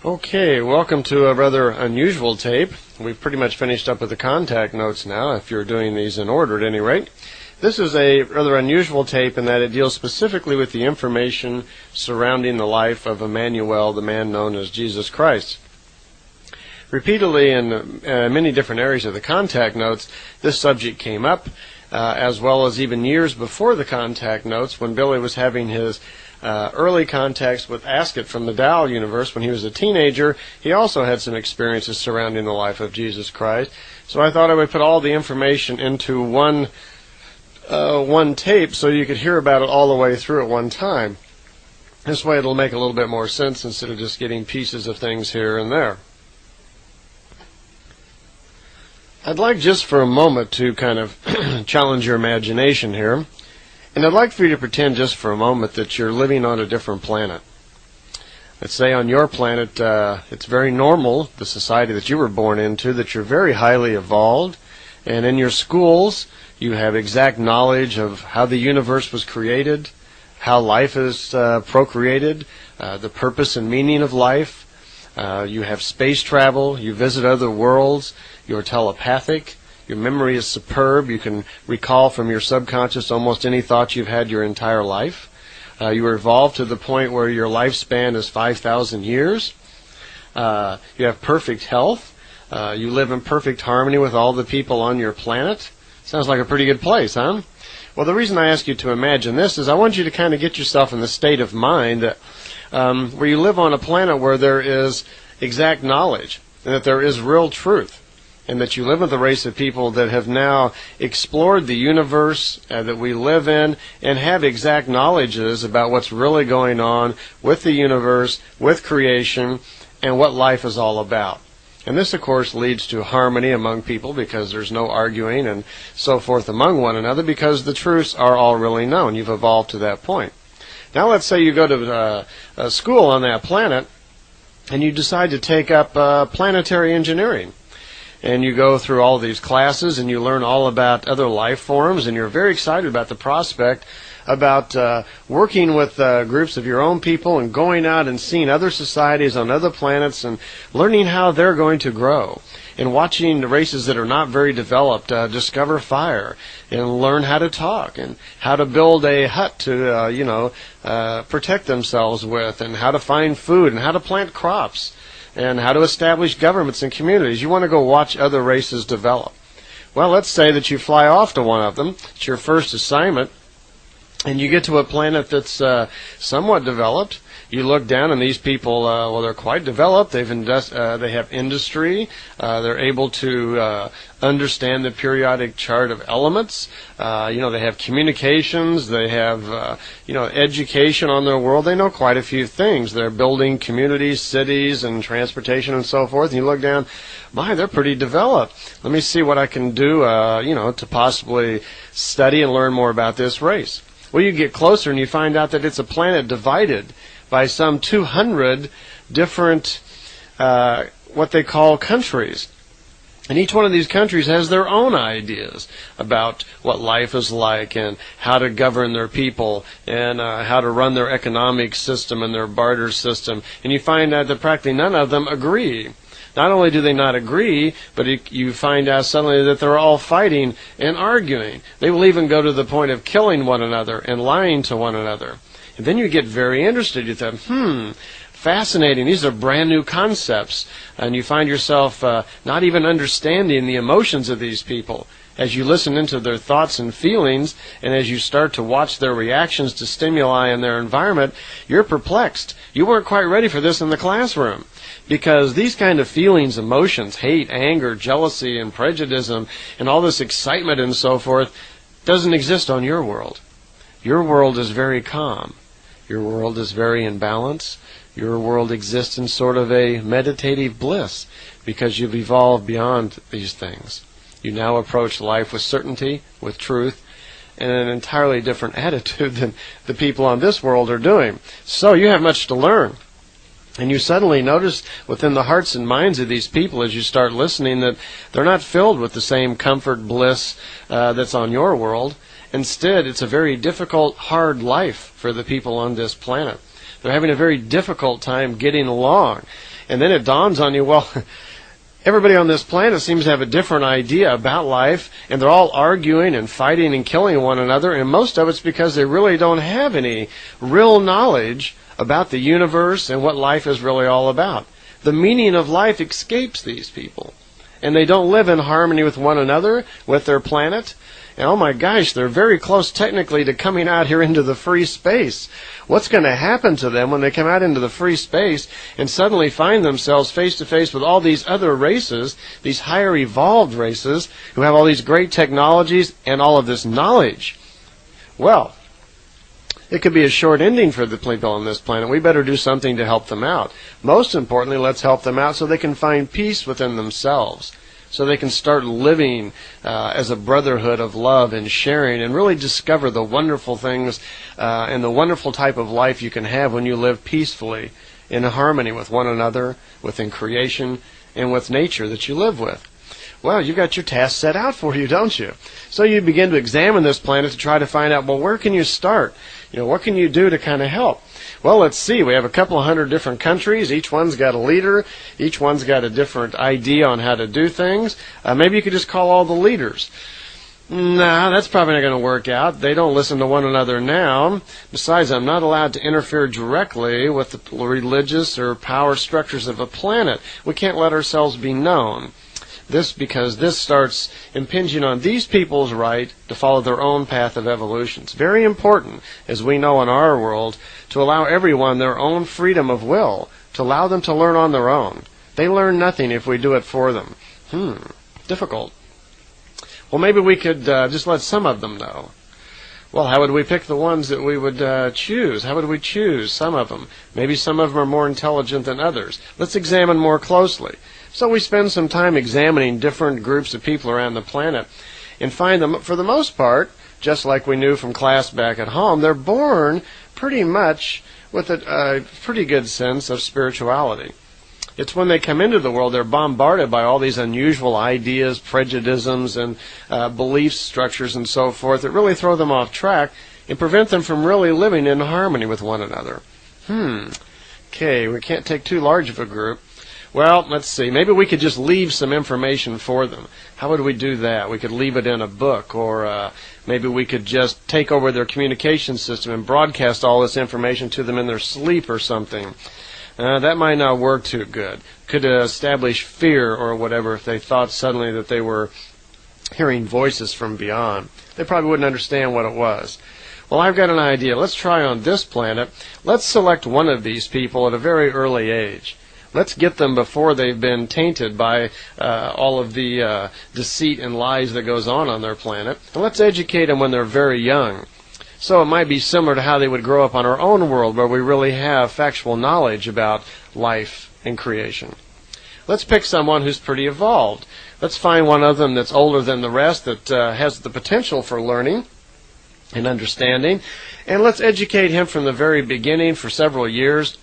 Okay, welcome to a rather unusual tape. We've pretty much finished up with the contact notes now, if you're doing these in order at any rate. This is a rather unusual tape in that it deals specifically with the information surrounding the life of Emmanuel, the man known as Jesus Christ. Repeatedly in many different areas of the contact notes, this subject came up, as well as even years before the contact notes when Billy was having his early contacts with Ascot from the Tao universe when he was a teenager. He also had some experiences surrounding the life of Jesus Christ. So I thought I would put all the information into one tape so you could hear about it all the way through at one time. This way it'll make a little bit more sense instead of just getting pieces of things here and there. I'd like just for a moment to kind of challenge your imagination here. And I'd like for you to pretend just for a moment that you're living on a different planet. Let's say on your planet, it's very normal, the society that you were born into, that you're very highly evolved. And in your schools, you have exact knowledge of how the universe was created, how life is procreated, the purpose and meaning of life. You have space travel, you visit other worlds, you're telepathic. Your memory is superb. You can recall from your subconscious almost any thought you've had your entire life. You were evolved to the point where your lifespan is 5,000 years. You have perfect health. You live in perfect harmony with all the people on your planet. Sounds like a pretty good place, huh? Well, the reason I ask you to imagine this is I want you to kind of get yourself in the state of mind that, where you live on a planet where there is exact knowledge and that there is real truth. And that you live with a race of people that have now explored the universe that we live in and have exact knowledges about what's really going on with the universe, with creation, and what life is all about. And this, of course, leads to harmony among people because there's no arguing and so forth among one another because the truths are all really known. You've evolved to that point. Now let's say you go to school on that planet and you decide to take up planetary engineering. And you go through all these classes and you learn all about other life forms and you're very excited about the prospect about working with groups of your own people and going out and seeing other societies on other planets and learning how they're going to grow and watching the races that are not very developed discover fire and learn how to talk and how to build a hut to protect themselves with and how to find food and how to plant crops. And how to establish governments and communities. You want to go watch other races develop. Well, let's say that you fly off to one of them. It's your first assignment. And you get to a planet that's somewhat developed. You look down and these people, they're quite developed. They have industry. They're able to understand the periodic chart of elements. They have communications. They have, education on their world. They know quite a few things. They're building communities, cities, and transportation and so forth. And you look down, my, they're pretty developed. Let me see what I can do, to possibly study and learn more about this race. Well, you get closer and you find out that it's a planet divided by some 200 different, what they call countries. And each one of these countries has their own ideas about what life is like and how to govern their people and how to run their economic system and their barter system. And you find out that practically none of them agree. Not only do they not agree, but you find out suddenly that they're all fighting and arguing. They will even go to the point of killing one another and lying to one another. And then you get very interested. You think, fascinating. These are brand new concepts. And you find yourself not even understanding the emotions of these people. As you listen into their thoughts and feelings, and as you start to watch their reactions to stimuli in their environment, you're perplexed. You weren't quite ready for this in the classroom. Because these kind of feelings, emotions, hate, anger, jealousy, and prejudice, and all this excitement and so forth, doesn't exist on your world. Your world is very calm. Your world is very in balance. Your world exists in sort of a meditative bliss because you've evolved beyond these things. You now approach life with certainty, with truth, and an entirely different attitude than the people on this world are doing. So you have much to learn. And you suddenly notice within the hearts and minds of these people as you start listening that they're not filled with the same comfort, bliss that's on your world. Instead, it's a very difficult, hard life for the people on this planet. They're having a very difficult time getting along. And then it dawns on you, well, everybody on this planet seems to have a different idea about life, and they're all arguing and fighting and killing one another, and most of it's because they really don't have any real knowledge about the universe and what life is really all about. The meaning of life escapes these people, and they don't live in harmony with one another, with their planet. And oh my gosh, they're very close technically to coming out here into the free space. What's going to happen to them when they come out into the free space and suddenly find themselves face to face with all these other races, these higher evolved races, who have all these great technologies and all of this knowledge? Well, it could be a short ending for the people on this planet. We better do something to help them out. Most importantly, let's help them out so they can find peace within themselves, so they can start living as a brotherhood of love and sharing, and really discover the wonderful things and the wonderful type of life you can have when you live peacefully in harmony with one another, within creation, and with nature that you live with. Well, you've got your task set out for you, don't you? So you begin to examine this planet to try to find out, well, where can you start? What can you do to kind of help? Well, let's see. We have a couple of hundred different countries. Each one's got a leader. Each one's got a different idea on how to do things. Maybe you could just call all the leaders. Nah, that's probably not going to work out. They don't listen to one another now. Besides, I'm not allowed to interfere directly with the religious or power structures of a planet. We can't let ourselves be known. Because this starts impinging on these people's right to follow their own path of evolution. It's very important, as we know in our world, to allow everyone their own freedom of will, to allow them to learn on their own. They learn nothing if we do it for them. Difficult. Well, maybe we could just let some of them know. Well, how would we pick the ones that we would choose? How would we choose some of them? Maybe some of them are more intelligent than others. Let's examine more closely. So we spend some time examining different groups of people around the planet and find them, for the most part, just like we knew from class back at home, they're born pretty much with a pretty good sense of spirituality. It's when they come into the world, they're bombarded by all these unusual ideas, prejudices, and belief structures and so forth that really throw them off track and prevent them from really living in harmony with one another. Okay, we can't take too large of a group. Well, let's see. Maybe we could just leave some information for them. How would we do that? We could leave it in a book, or maybe we could just take over their communication system and broadcast all this information to them in their sleep or something. That might not work too good. Could establish fear or whatever if they thought suddenly that they were hearing voices from beyond. They probably wouldn't understand what it was. Well, I've got an idea. Let's try on this planet. Let's select one of these people at a very early age. Let's get them before they've been tainted by all of the deceit and lies that goes on their planet. And let's educate them when they're very young. So it might be similar to how they would grow up on our own world, where we really have factual knowledge about life and creation. Let's pick someone who's pretty evolved. Let's find one of them that's older than the rest, that has the potential for learning and understanding. And let's educate him from the very beginning for several years.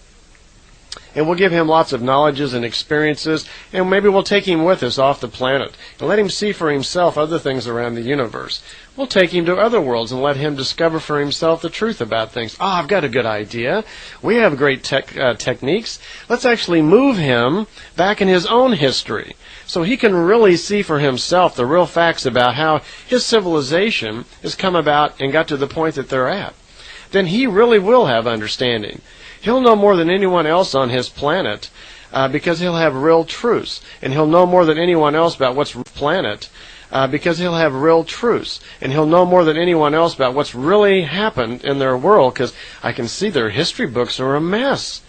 And we'll give him lots of knowledges and experiences, and maybe we'll take him with us off the planet and let him see for himself other things around the universe. We'll take him to other worlds and let him discover for himself the truth about things. I've got a good idea. We have great techniques. Let's actually move him back in his own history so he can really see for himself the real facts about how his civilization has come about and got to the point that they're at. Then he really will have understanding. He'll know more than anyone else on his planet because he'll have real truths. And he'll know more than anyone else about what's planet because he'll have real truths. And he'll know more than anyone else about what's really happened in their world, because I can see their history books are a mess.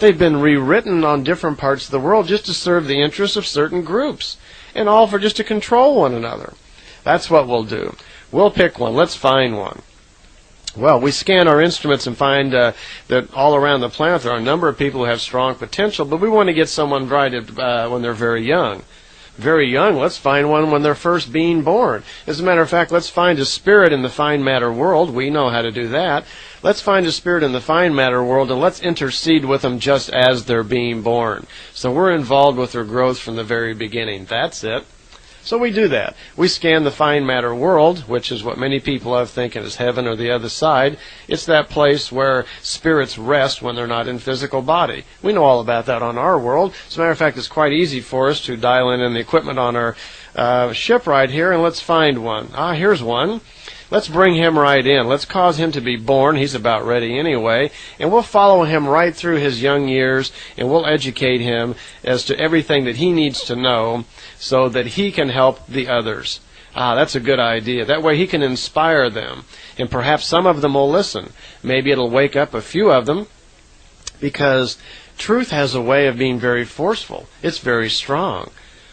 They've been rewritten on different parts of the world just to serve the interests of certain groups, and all for just to control one another. That's what we'll do. We'll pick one. Let's find one. Well, we scan our instruments and find that all around the planet there are a number of people who have strong potential, but we want to get someone right when they're very young. Very young, let's find one when they're first being born. As a matter of fact, let's find a spirit in the fine matter world. We know how to do that. Let's find a spirit in the fine matter world, and let's intercede with them just as they're being born. So we're involved with their growth from the very beginning. That's it. So we do that. We scan the fine matter world, which is what many people have thinking is heaven or the other side. It's that place where spirits rest when they're not in physical body. We know all about that on our world. As a matter of fact, it's quite easy for us to dial in the equipment on our ship right here, and let's find one. Here's one. Let's bring him right in. Let's cause him to be born. He's about ready anyway. And we'll follow him right through his young years, and we'll educate him as to everything that he needs to know so that he can help the others. That's a good idea. That way he can inspire them. And perhaps some of them will listen. Maybe it'll wake up a few of them, because truth has a way of being very forceful. It's very strong.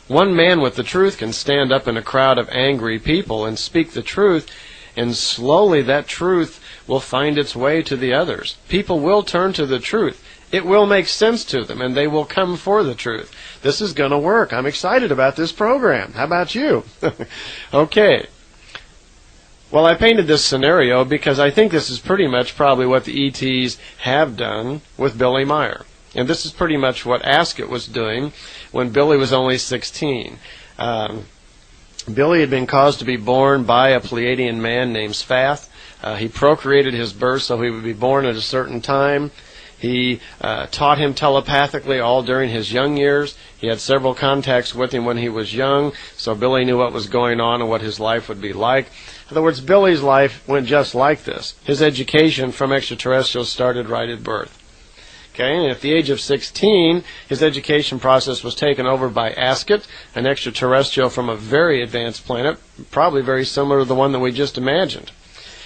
One man with the truth can stand up in a crowd of angry people and speak the truth, and slowly that truth will find its way to the others. People will turn to the truth. It will make sense to them, and they will come for the truth. This is going to work. I'm excited about this program. How about you? Okay. Well, I painted this scenario because I think this is pretty much probably what the ETs have done with Billy Meier. And this is pretty much what Ascot was doing when Billy was only 16. Billy had been caused to be born by a Pleiadian man named Sfath. He procreated his birth so he would be born at a certain time. He taught him telepathically all during his young years. He had several contacts with him when he was young, so Billy knew what was going on and what his life would be like. In other words, Billy's life went just like this. His education from extraterrestrials started right at birth. Okay, and at the age of 16, his education process was taken over by Ascot, an extraterrestrial from a very advanced planet, probably very similar to the one that we just imagined.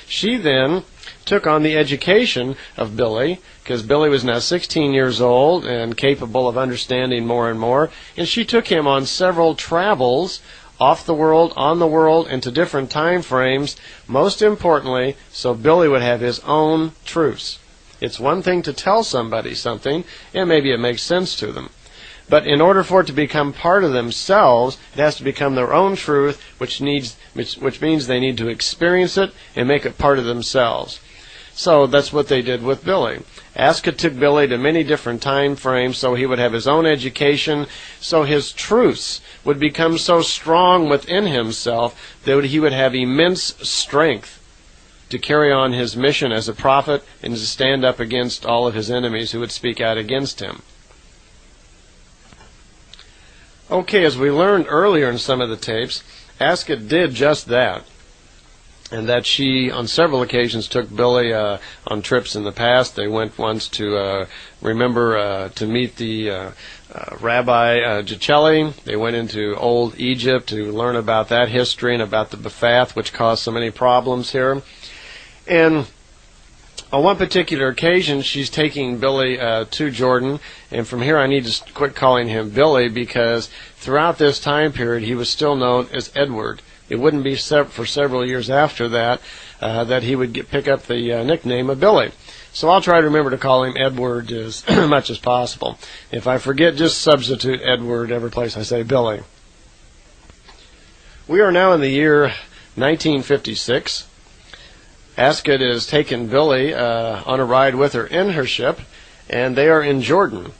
She then took on the education of Billy, because Billy was now 16 years old and capable of understanding more and more, and she took him on several travels off the world, on the world, into different time frames, most importantly, so Billy would have his own truths. It's one thing to tell somebody something, and maybe it makes sense to them. But in order for it to become part of themselves, it has to become their own truth, which means they need to experience it and make it part of themselves. So that's what they did with Billy. Ascot took Billy to many different time frames so he would have his own education, so his truths would become so strong within himself that he would have immense strength to carry on his mission as a prophet and to stand up against all of his enemies who would speak out against him. Okay, as we learned earlier in some of the tapes, Ascot did just that. And that she, on several occasions, took Billy on trips in the past. They went once to to meet the Rabbi Gicelli. They went into Old Egypt to learn about that history and about the Bephath, which caused so many problems here. And on one particular occasion, she's taking Billy to Jordan, and from here I need to quit calling him Billy, because throughout this time period he was still known as Edward. It wouldn't be for several years after that that he would pick up the nickname of Billy. So I'll try to remember to call him Edward as much as possible. If I forget, just substitute Edward every place I say Billy. We are now in the year 1956. Ascot has taken Billy on a ride with her in her ship, and they are in Jordan.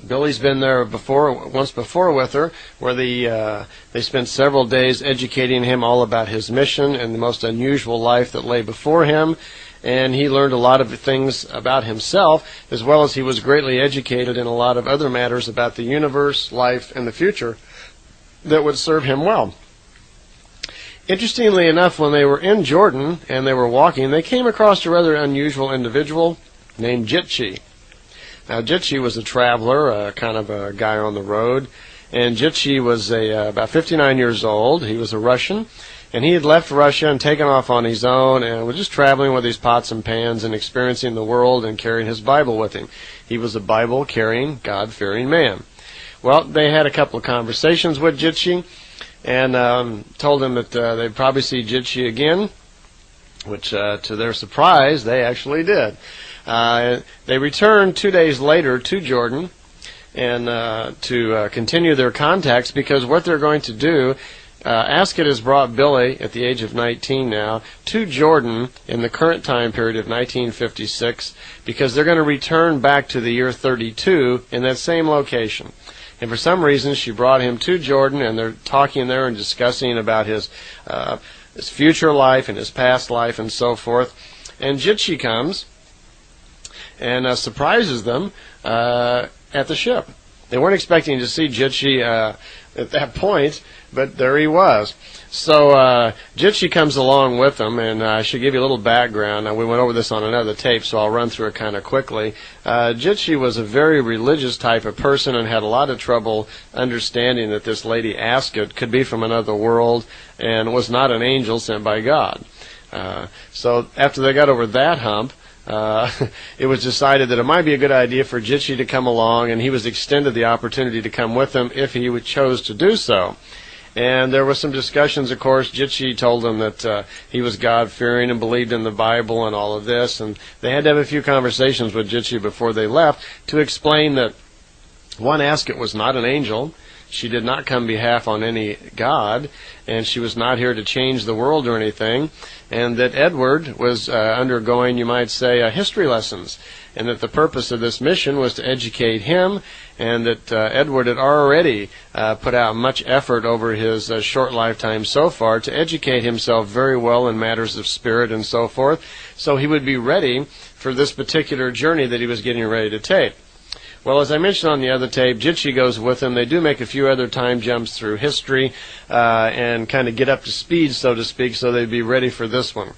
Billy's been there once before with her, where they spent several days educating him all about his mission and the most unusual life that lay before him. And he learned a lot of things about himself, as well as he was greatly educated in a lot of other matters about the universe, life, and the future that would serve him well. Interestingly enough, when they were in Jordan and they were walking, they came across a rather unusual individual named Jitchi. Now, Jitchi was a traveler, kind of a guy on the road, and Jitchi was about 59 years old. He was a Russian, and he had left Russia and taken off on his own and was just traveling with his pots and pans and experiencing the world and carrying his Bible with him. He was a Bible-carrying, God-fearing man. Well, they had a couple of conversations with Jitchi, and told him that they'd probably see Jitchi again, which, to their surprise, they actually did. They returned 2 days later to Jordan and to continue their contacts, because what they're going to do, Ascot has brought Billy, at the age of 19 now, to Jordan in the current time period of 1956, because they're going to return back to the year 32 in that same location. And for some reason, she brought him to Jordan, and they're talking there and discussing about his future life and his past life and so forth. And Jitchi comes and surprises them at the ship. They weren't expecting to see Jitchi at that point, but there he was. So Jitchi comes along with them, and I should give you a little background. Now, we went over this on another tape, so I'll run through it kind of quickly. Jitchi was a very religious type of person and had a lot of trouble understanding that this lady Asket could be from another world and was not an angel sent by God. So after they got over that hump, it was decided that it might be a good idea for Jitchi to come along, and he was extended the opportunity to come with them if he would chose to do so. And there were some discussions, of course. Jitchi told them that he was God-fearing and believed in the Bible and all of this, and they had to have a few conversations with Jitchi before they left to explain that one, Asket was not an angel. She did not come behalf on any God, and she was not here to change the world or anything, and that Edward was undergoing, you might say, history lessons, and that the purpose of this mission was to educate him, and that Edward had already put out much effort over his short lifetime so far to educate himself very well in matters of spirit and so forth, so he would be ready for this particular journey that he was getting ready to take. Well, as I mentioned on the other tape, Jitchi goes with him. They do make a few other time jumps through history and kind of get up to speed, so to speak, so they'd be ready for this one.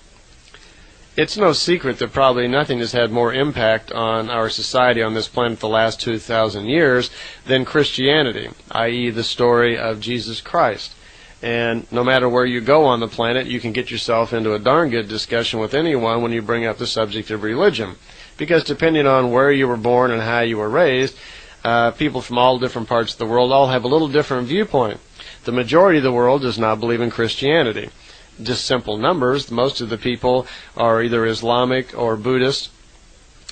It's no secret that probably nothing has had more impact on our society on this planet the last 2,000 years than Christianity, i.e. the story of Jesus Christ. And no matter where you go on the planet, you can get yourself into a darn good discussion with anyone when you bring up the subject of religion. Because depending on where you were born and how you were raised, people from all different parts of the world all have a little different viewpoint. The majority of the world does not believe in Christianity. Just simple numbers. Most of the people are either Islamic or Buddhist.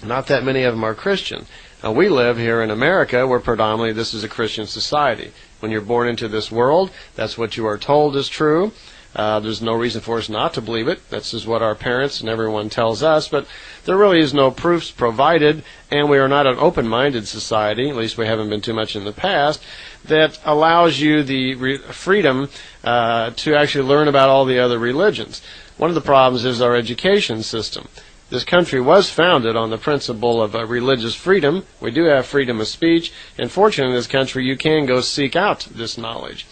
Not that many of them are Christian. Now, we live here in America where predominantly this is a Christian society. When you're born into this world, that's what you are told is true. There's no reason for us not to believe it. That's just what our parents and everyone tells us. But there really is no proofs provided, and we are not an open-minded society, at least we haven't been too much in the past, that allows you the freedom to actually learn about all the other religions. One of the problems is our education system. This country was founded on the principle of religious freedom. We do have freedom of speech, and fortunately in this country you can go seek out this knowledge.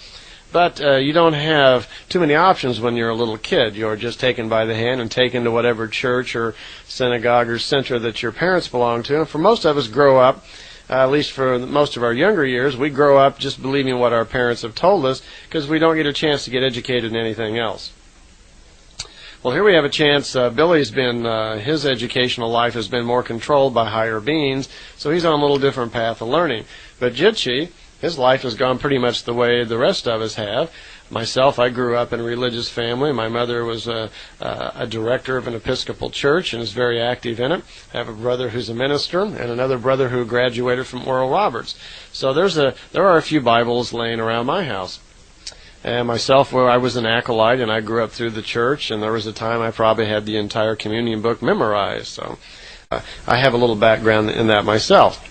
But you don't have too many options when you're a little kid. You're just taken by the hand and taken to whatever church or synagogue or center that your parents belong to. And for most of us grow up, at least for most of our younger years, we grow up just believing what our parents have told us because we don't get a chance to get educated in anything else. Well, here we have a chance. Billy's been, his educational life has been more controlled by higher beings, so he's on a little different path of learning. But Jitchi, his life has gone pretty much the way the rest of us have. Myself, I grew up in a religious family. My mother was a director of an Episcopal church and is very active in it. I have a brother who's a minister and another brother who graduated from Oral Roberts. So there are a few Bibles laying around my house. And myself, well, I was an acolyte and I grew up through the church, and there was a time I probably had the entire communion book memorized. So I have a little background in that myself.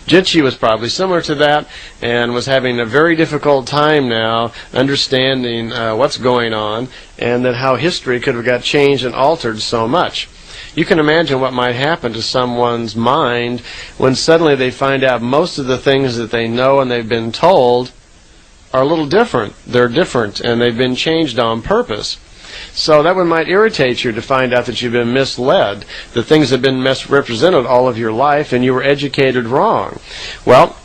Jitchi was probably similar to that and was having a very difficult time now understanding what's going on and that how history could have got changed and altered so much. You can imagine what might happen to someone's mind when suddenly they find out most of the things that they know and they've been told are a little different. They're different and they've been changed on purpose. So that one might irritate you to find out that you've been misled, that things have been misrepresented all of your life and you were educated wrong. Well,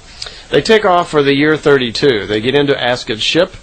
they take off for the year 32. They get into Asket's ship.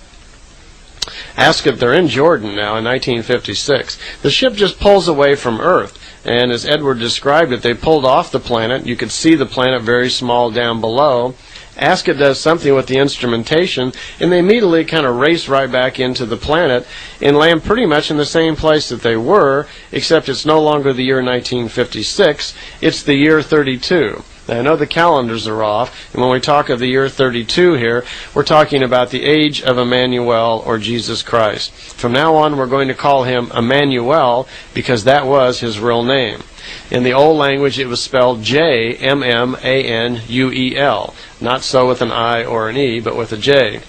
Asket, they're in Jordan now in 1956. The ship just pulls away from Earth. And as Edward described it, they pulled off the planet. You could see the planet very small down below. Asket does something with the instrumentation, and they immediately kind of race right back into the planet and land pretty much in the same place that they were, except it's no longer the year 1956, it's the year 32. Now, I know the calendars are off, and when we talk of the year 32 here, we're talking about the age of Emmanuel, or Jesus Christ. From now on, we're going to call him Emmanuel because that was his real name. In the old language, it was spelled Jmmanuel, not so with an I or an E, but with a J.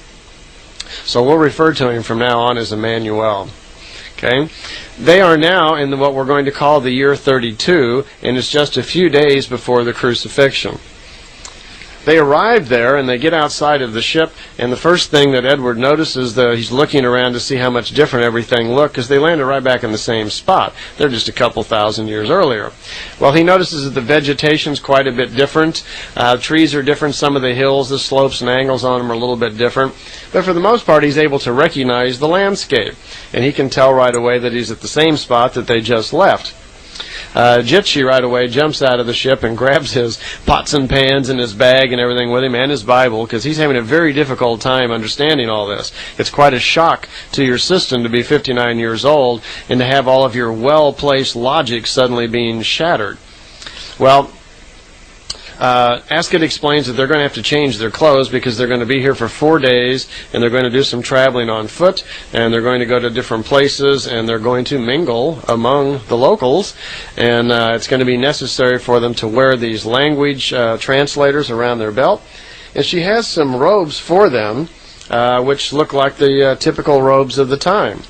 So we'll refer to him from now on as Emmanuel. Okay? They are now in what we're going to call the year 32, and it's just a few days before the crucifixion. They arrive there, and they get outside of the ship, and the first thing that Edward notices, he's looking around to see how much different everything looked, because they landed right back in the same spot. They're just a couple thousand years earlier. Well, he notices that the vegetation's quite a bit different. Trees are different. Some of the hills, the slopes and angles on them are a little bit different. But for the most part, he's able to recognize the landscape, and he can tell right away that he's at the same spot that they just left. Jitchi right away jumps out of the ship and grabs his pots and pans and his bag and everything with him and his Bible, because he's having a very difficult time understanding all this. It's quite a shock to your system to be 59 years old and to have all of your well-placed logic suddenly being shattered. Well, Ascot explains that they're going to have to change their clothes because they're going to be here for 4 days, and they're going to do some traveling on foot, and they're going to go to different places, and they're going to mingle among the locals, and it's going to be necessary for them to wear these language translators around their belt. And she has some robes for them, which look like the typical robes of the time.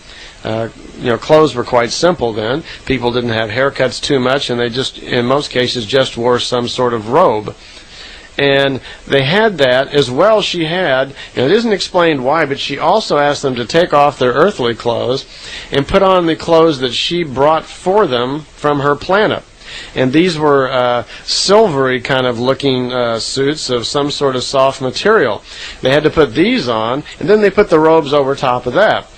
Clothes were quite simple then. People didn't have haircuts too much, and they just, in most cases, just wore some sort of robe. And they had that as well. She had, and it isn't explained why, but she also asked them to take off their earthly clothes and put on the clothes that she brought for them from her planet. And these were silvery kind of looking suits of some sort of soft material. They had to put these on, and then they put the robes over top of that.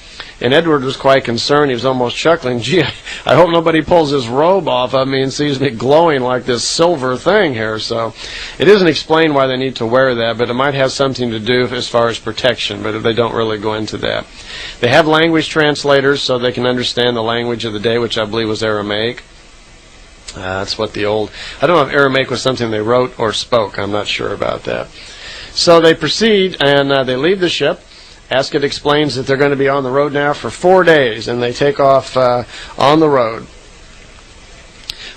And Edward was quite concerned. He was almost chuckling. Gee, I hope nobody pulls his robe off of me and sees me glowing like this silver thing here. So it isn't explained why they need to wear that, but it might have something to do as far as protection, but they don't really go into that. They have language translators so they can understand the language of the day, which I believe was Aramaic. That's what I don't know if Aramaic was something they wrote or spoke. I'm not sure about that. So they proceed, and they leave the ship. Ascot explains that they're going to be on the road now for 4 days, and they take off on the road.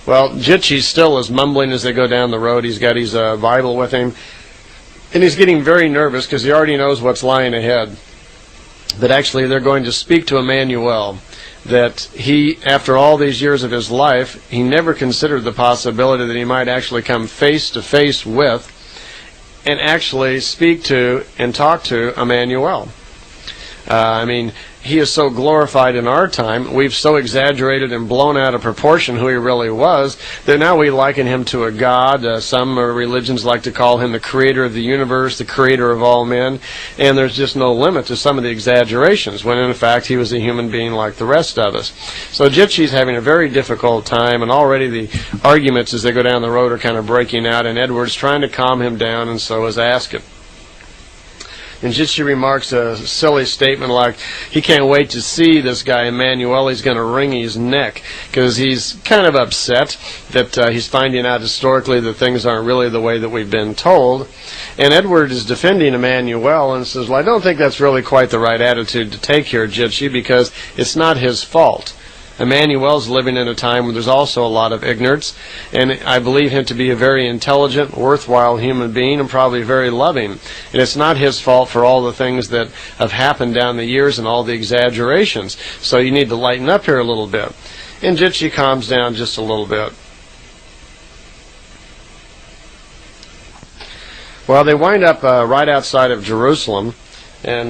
Well, Jitchi still is mumbling as they go down the road. He's got his Bible with him, and he's getting very nervous because he already knows what's lying ahead. That actually they're going to speak to Emmanuel, that he, after all these years of his life, he never considered the possibility that he might actually come face to face with and actually speak to and talk to Emmanuel. He is so glorified in our time. We've so exaggerated and blown out of proportion who he really was that now we liken him to a god. Some religions like to call him the creator of the universe, the creator of all men, and there's just no limit to some of the exaggerations, when in fact he was a human being like the rest of us. So Jitchi's having a very difficult time, and already the arguments as they go down the road are kind of breaking out, and Edward's trying to calm him down, and so is Ascot. And Jitchi remarks a silly statement like, he can't wait to see this guy Emmanuel. He's going to wring his neck, because he's kind of upset that he's finding out historically that things aren't really the way that we've been told. And Edward is defending Emmanuel and says, well, I don't think that's really quite the right attitude to take here, Jitchi, because it's not his fault. Emmanuel's living in a time where there's also a lot of ignorance, and I believe him to be a very intelligent, worthwhile human being, and probably very loving. And it's not his fault for all the things that have happened down the years and all the exaggerations. So you need to lighten up here a little bit. And Jitchi calms down just a little bit. Well, they wind up right outside of Jerusalem. And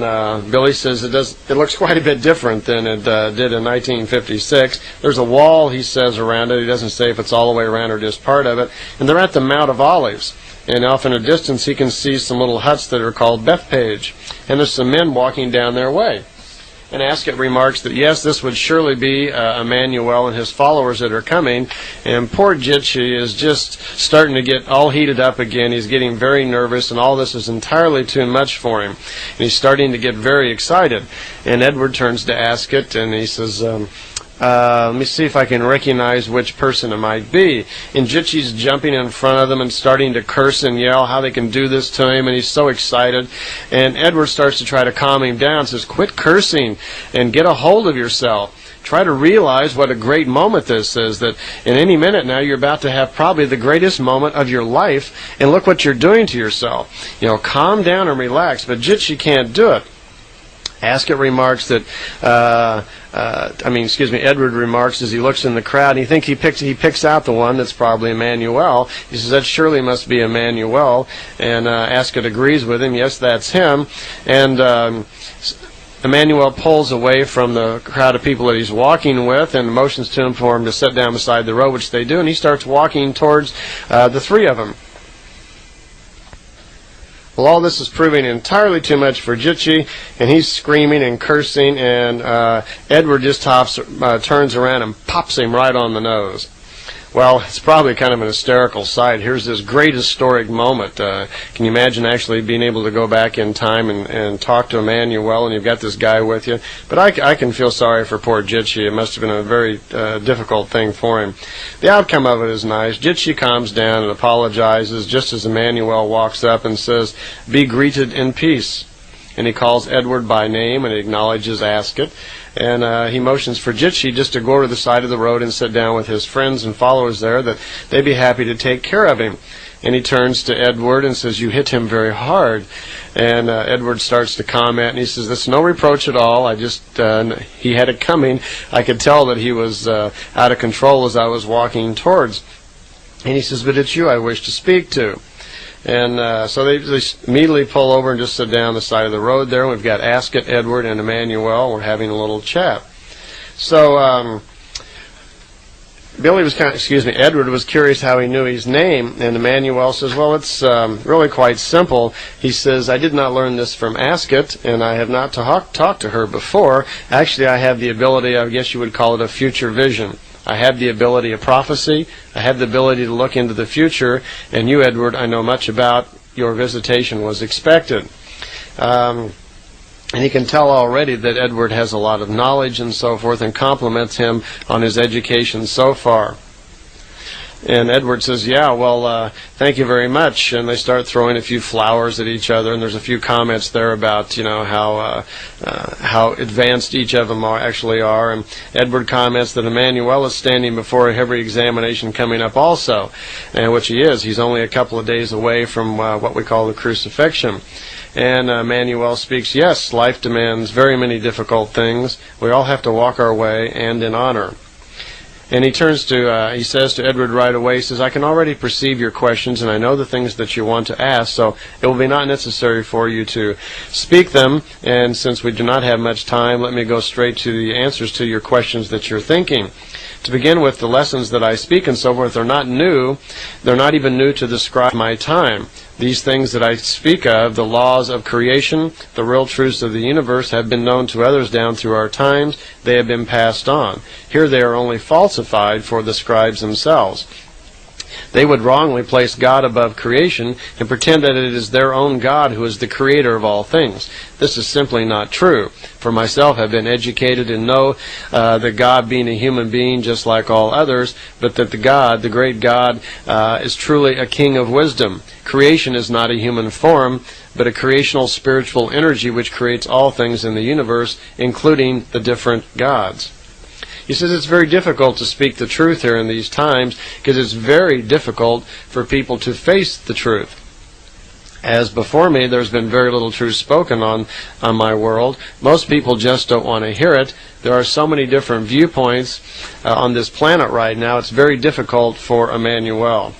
Billy says it looks quite a bit different than it did in 1956. There's a wall, he says, around it. He doesn't say if it's all the way around or just part of it. And they're at the Mount of Olives. And off in a distance, he can see some little huts that are called Bethpage. And there's some men walking down their way. And Ascot remarks that, yes, this would surely be Emmanuel and his followers that are coming. And poor Jitchi is just starting to get all heated up again. He's getting very nervous, and all this is entirely too much for him. And he's starting to get very excited. And Edward turns to Ascot, and he says, let me see if I can recognize which person it might be. And Jitchi's jumping in front of them and starting to curse and yell how they can do this to him, and he's so excited. And Edward starts to try to calm him down, says, quit cursing and get a hold of yourself. Try to realize what a great moment this is, that in any minute now you're about to have probably the greatest moment of your life, and look what you're doing to yourself. Calm down and relax, but Jitsi can't do it. Asket remarks that, Edward remarks as he looks in the crowd, and he picks out the one that's probably Emmanuel. He says, that surely must be Emmanuel, and Asket agrees with him, yes, that's him, and Emmanuel pulls away from the crowd of people that he's walking with and motions to him for him to sit down beside the road, which they do, and he starts walking towards the three of them. Well, all this is proving entirely too much for Jitsi, and he's screaming and cursing, and Edward just turns around and pops him right on the nose. Well, it's probably kind of an hysterical sight. Here's this great historic moment. Can you imagine actually being able to go back in time and talk to Emmanuel, and you've got this guy with you? But I can feel sorry for poor Jitsi. It must have been a very difficult thing for him. The outcome of it is nice. Jitsi calms down and apologizes just as Emmanuel walks up and says, "Be greeted in peace." And he calls Edward by name and acknowledges Asket. And he motions for Jitsi just to go to the side of the road and sit down with his friends and followers there, that they'd be happy to take care of him. And he turns to Edward and says, "You hit him very hard." And Edward starts to comment, and he says, "That's no reproach at all. He had it coming. I could tell that he was out of control as I was walking towards." And he says, "But it's you I wish to speak to." And so they immediately pull over and just sit down the side of the road there. We've got Asket, Edward, and Emmanuel. We're having a little chat. So Edward was curious how he knew his name, and Emmanuel says, "Well, it's really quite simple." He says, "I did not learn this from Asket, and I have not talked to her before. Actually, I have the ability, I guess you would call it a future vision. I have the ability of prophecy. I have the ability to look into the future. And you, Edward, I know much about. Your visitation was expected." And he can tell already that Edward has a lot of knowledge and so forth, and compliments him on his education so far. And Edward says, "Yeah, well, thank you very much." And they start throwing a few flowers at each other, and there's a few comments there about, how advanced each of them are. And Edward comments that Emmanuel is standing before a heavy examination coming up also, and which he is. He's only a couple of days away from what we call the crucifixion. And Emmanuel speaks, "Yes, life demands very many difficult things. We all have to walk our way, and in honor." And he says to Edward right away, he says, "I can already perceive your questions, and I know the things that you want to ask, so it will be not necessary for you to speak them. And since we do not have much time, let me go straight to the answers to your questions that you're thinking. To begin with, the lessons that I speak and so forth are not new. They're not even new to the scribe of my time. These things that I speak of, the laws of creation, the real truths of the universe, have been known to others down through our times. They have been passed on. Here they are only falsified for the scribes themselves. They would wrongly place God above creation and pretend that it is their own God who is the creator of all things. This is simply not true. For myself, I have been educated and know that God being a human being just like all others, but that the great God, is truly a king of wisdom. Creation is not a human form, but a creational spiritual energy which creates all things in the universe, including the different gods." He says it's very difficult to speak the truth here in these times, because it's very difficult for people to face the truth. As before me, there's been very little truth spoken on my world. Most people just don't want to hear it. There are so many different viewpoints on this planet right now, it's very difficult for Emmanuel.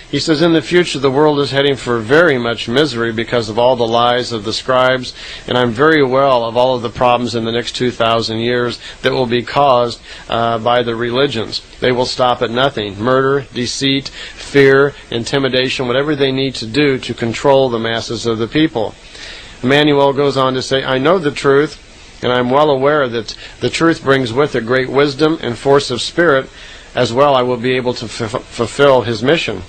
He says, "In the future, the world is heading for very much misery because of all the lies of the scribes, and I'm very well of all of the problems in the next 2,000 years that will be caused by the religions. They will stop at nothing. Murder, deceit, fear, intimidation, whatever they need to do to control the masses of the people." Emmanuel goes on to say, "I know the truth, and I'm well aware that the truth brings with it great wisdom and force of spirit. As well, I will be able to fulfill his mission."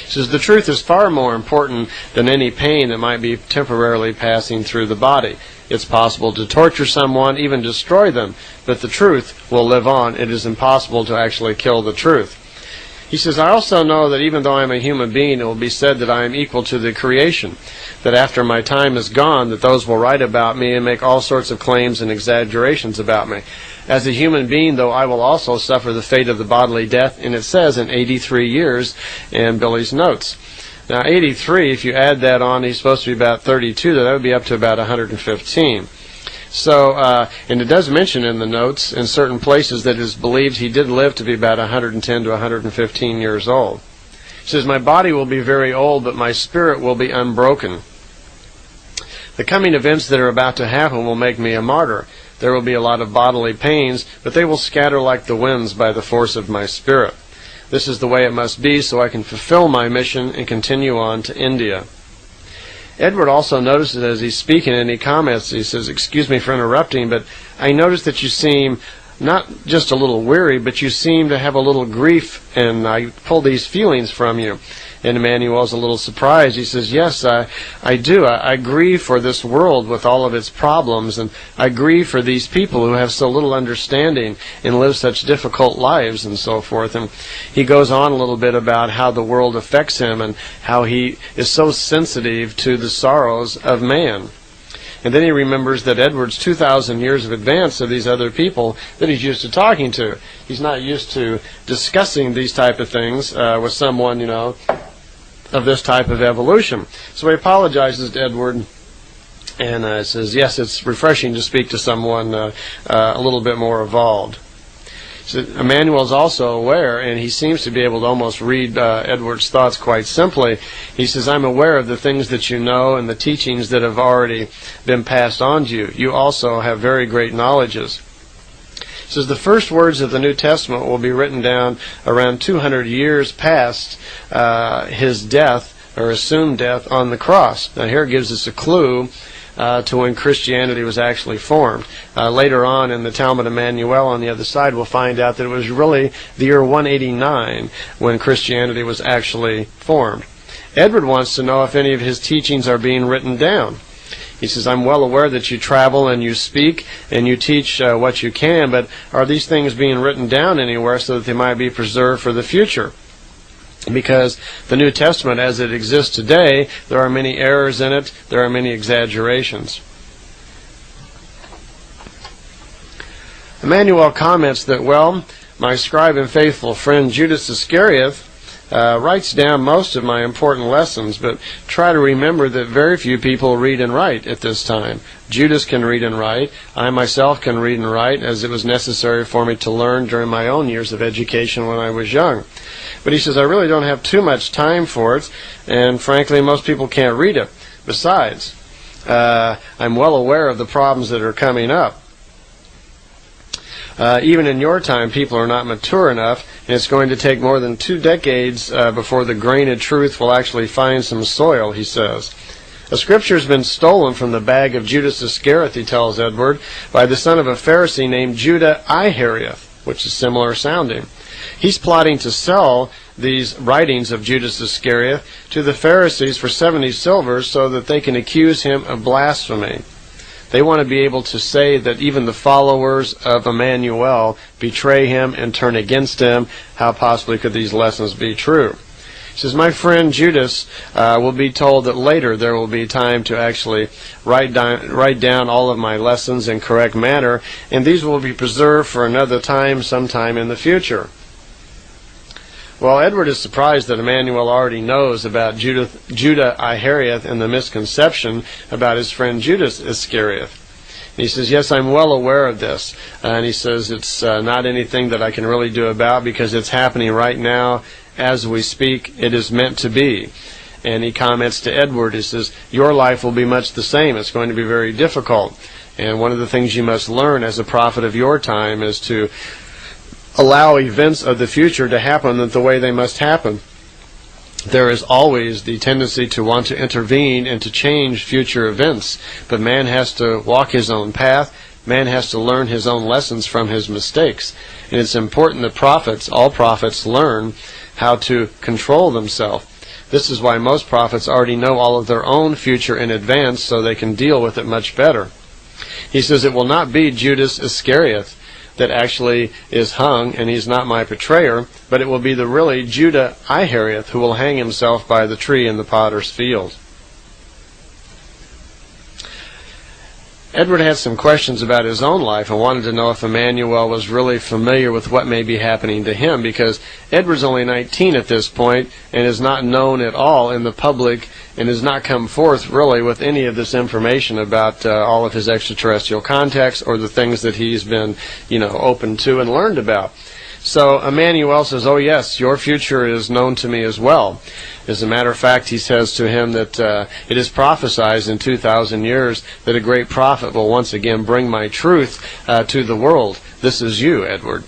He says the truth is far more important than any pain that might be temporarily passing through the body. It's possible to torture someone, even destroy them, but the truth will live on. It is impossible to actually kill the truth. He says, I also know that even though I am a human being, it will be said that I am equal to the creation, that after my time is gone, that those will write about me and make all sorts of claims and exaggerations about me. As a human being, though, I will also suffer the fate of the bodily death, and it says in 83 years in Billy's notes. Now, 83, if you add that on, he's supposed to be about 32, that would be up to about 115. So, and it does mention in the notes in certain places that it is believed he did live to be about 110 to 115 years old. He says, my body will be very old, but my spirit will be unbroken. The coming events that are about to happen will make me a martyr. There will be a lot of bodily pains, but they will scatter like the winds by the force of my spirit. This is the way it must be, so I can fulfill my mission and continue on to India. Edward also notices as he's speaking, and he comments, he says, excuse me for interrupting, but I notice that you seem not just a little weary, but you seem to have a little grief, and I pull these feelings from you. And Emmanuel's a little surprised. He says, yes, I do. I grieve for this world with all of its problems, and I grieve for these people who have so little understanding and live such difficult lives and so forth. And he goes on a little bit about how the world affects him and how he is so sensitive to the sorrows of man. And then he remembers that Edward's 2,000 years of advance of these other people that he's used to talking to. He's not used to discussing these type of things with someone, of this type of evolution. So he apologizes to Edward and says, yes, it's refreshing to speak to someone a little bit more evolved. So Emmanuel's also aware, and he seems to be able to almost read Edward's thoughts quite simply. He says, I'm aware of the things that you know and the teachings that have already been passed on to you. You also have very great knowledges. He says, the first words of the New Testament will be written down around 200 years past his death, or assumed death, on the cross. Now here it gives us a clue to when Christianity was actually formed. Later on in the Talmud Emmanuel on the other side, we'll find out that it was really the year 189 when Christianity was actually formed. Edward wants to know if any of his teachings are being written down. He says, I'm well aware that you travel and you speak and you teach what you can, but are these things being written down anywhere so that they might be preserved for the future? Because the New Testament as it exists today, there are many errors in it, there are many exaggerations. Emmanuel comments that, well, my scribe and faithful friend Judas Iscariot writes down most of my important lessons, but try to remember that very few people read and write at this time. Judas can read and write. I myself can read and write, as it was necessary for me to learn during my own years of education when I was young. But he says, I really don't have too much time for it, and frankly, most people can't read it. Besides, I'm well aware of the problems that are coming up. Even in your time, people are not mature enough, and it's going to take more than 2 decades before the grain of truth will actually find some soil, he says. A scripture has been stolen from the bag of Judas Iscariot, he tells Edward, by the son of a Pharisee named Judah Iharieth, which is similar sounding. He's plotting to sell these writings of Judas Iscariot to the Pharisees for 70 silvers so that they can accuse him of blasphemy. They want to be able to say that even the followers of Emmanuel betray him and turn against him. How possibly could these lessons be true? He says, my friend Judas will be told that later there will be time to actually write down all of my lessons in correct manner, and these will be preserved for another time sometime in the future. Well, Edward is surprised that Emmanuel already knows about Judah Iharieth and the misconception about his friend Judas Iscariot. And he says, yes, I'm well aware of this. And he says, it's not anything that I can really do about because it's happening right now as we speak. It is meant to be. And he comments to Edward, he says, your life will be much the same. It's going to be very difficult. And one of the things you must learn as a prophet of your time is to allow events of the future to happen the way they must happen. There is always the tendency to want to intervene and to change future events, but man has to walk his own path. Man has to learn his own lessons from his mistakes. And it's important that prophets, all prophets, learn how to control themselves. This is why most prophets already know all of their own future in advance so they can deal with it much better. He says it will not be Judas Iscariot. that actually is hung, and he's not my betrayer, but it will be the really Judah Iharieth who will hang himself by the tree in the potter's field. Edward had some questions about his own life and wanted to know if Emmanuel was really familiar with what may be happening to him, because Edward's only 19 at this point and is not known at all in the public and has not come forth really with any of this information about all of his extraterrestrial contacts or the things that he's been, open to and learned about. So Emmanuel says, "Oh yes, your future is known to me as well." As a matter of fact, he says to him that it is prophesied in 2,000 years that a great prophet will once again bring my truth to the world. This is you, Edward.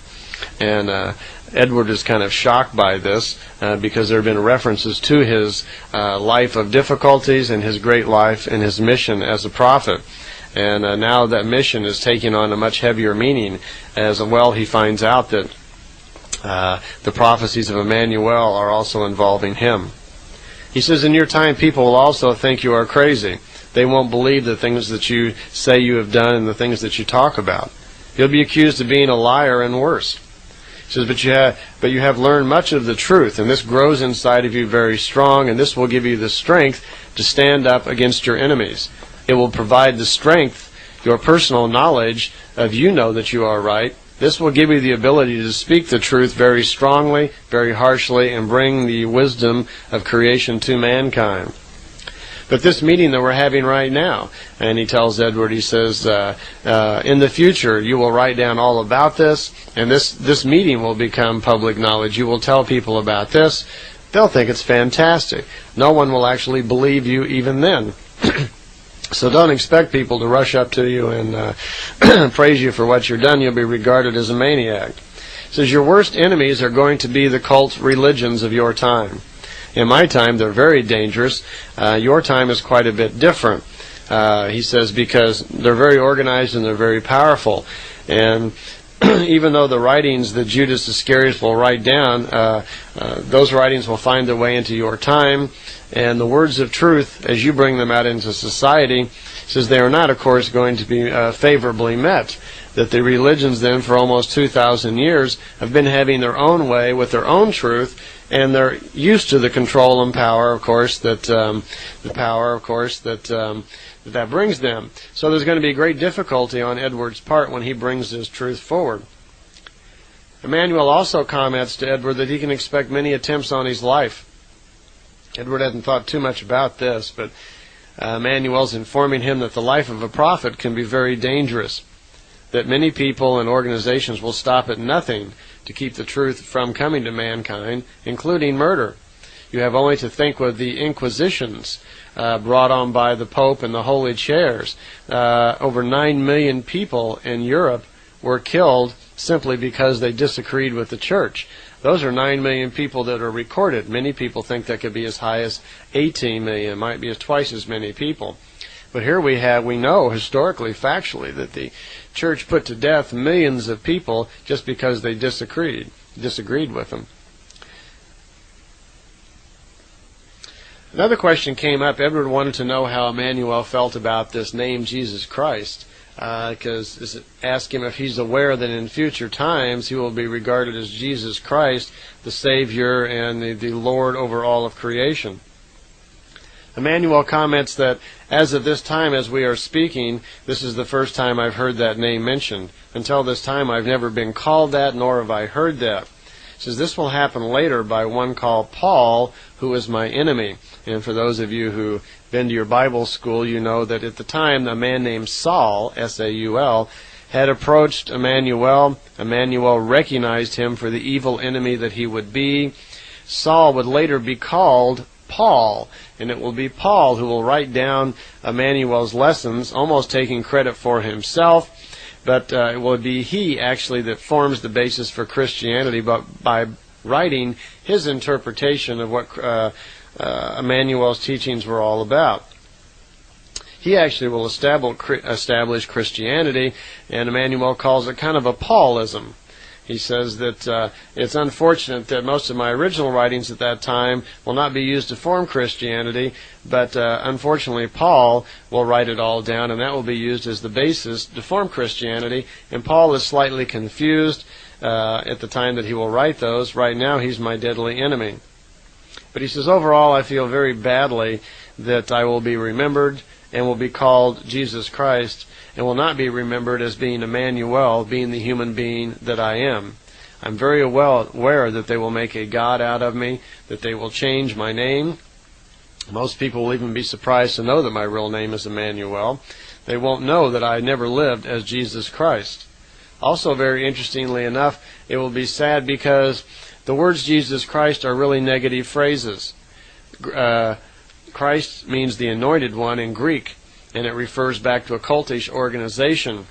And Edward is kind of shocked by this because there have been references to his life of difficulties and his great life and his mission as a prophet. And now that mission is taking on a much heavier meaning, as well he finds out that the prophecies of Emmanuel are also involving him. He says, "In your time, people will also think you are crazy. They won't believe the things that you say you have done and the things that you talk about. You'll be accused of being a liar and worse." He says, but you have learned much of the truth, and this grows inside of you very strong, and this will give you the strength to stand up against your enemies. It will provide the strength, your personal knowledge of that you are right. This will give you the ability to speak the truth very strongly, very harshly, and bring the wisdom of creation to mankind. But this meeting that we're having right now, and he tells Edward, he says, in the future you will write down all about this, and this meeting will become public knowledge. You will tell people about this. They'll think it's fantastic. No one will actually believe you even then. So don't expect people to rush up to you and praise you for what you've done. You'll be regarded as a maniac. It says your worst enemies are going to be the cult religions of your time. In my time, they're very dangerous. Your time is quite a bit different. He says because they're very organized and they're very powerful. And even though the writings that Judas Iscariot will write down, those writings will find their way into your time. And the words of truth, as you bring them out into society, says they are not, of course, going to be favorably met. That the religions then, for almost 2,000 years, have been having their own way with their own truth, and they're used to the control and power, of course, that that brings them. So there's going to be great difficulty on Edward's part when he brings his truth forward. Emmanuel also comments to Edward that he can expect many attempts on his life. Edward hadn't thought too much about this, but Emmanuel's informing him that the life of a prophet can be very dangerous, that many people and organizations will stop at nothing to keep the truth from coming to mankind, including murder. You have only to think with the Inquisitions brought on by the Pope and the Holy Chairs. Over 9 million people in Europe were killed simply because they disagreed with the church. Those are 9 million people that are recorded. Many people think that could be as high as 18 million. It might be as twice as many people. But here we know historically, factually, that the church put to death millions of people just because they disagreed with them. Another question came up. Edward wanted to know how Emmanuel felt about this name Jesus Christ, because ask him if he's aware that in future times he will be regarded as Jesus Christ, the Savior and the Lord over all of creation. Emmanuel comments that as of this time as we are speaking, this is the first time I've heard that name mentioned. Until this time I've never been called that, nor have I heard that. He says this will happen later by one called Paul, who is my enemy. And for those of you who've been to your Bible school, you know that at the time a man named Saul, S-A-U-L, had approached Emmanuel. Emmanuel recognized him for the evil enemy that he would be. Saul would later be called Paul, and it will be Paul who will write down Emmanuel's lessons, almost taking credit for himself, but it will be he actually that forms the basis for Christianity, but by writing his interpretation of what Emmanuel's teachings were all about. He actually will establish Christianity, and Emmanuel calls it kind of a Paulism. He says that it's unfortunate that most of my original writings at that time will not be used to form Christianity, but unfortunately Paul will write it all down, and that will be used as the basis to form Christianity. And Paul is slightly confused at the time that he will write those. Right now he's my deadly enemy. But he says, overall, I feel very badly that I will be remembered and will be called Jesus Christ and will not be remembered as being Emmanuel, being the human being that I am. I'm very well aware that they will make a God out of me, that they will change my name. Most people will even be surprised to know that my real name is Emmanuel. They won't know that I never lived as Jesus Christ. Also, very interestingly enough, it will be sad because the words Jesus Christ are really negative phrases. Christ means the anointed one in Greek, and it refers back to a cultish organization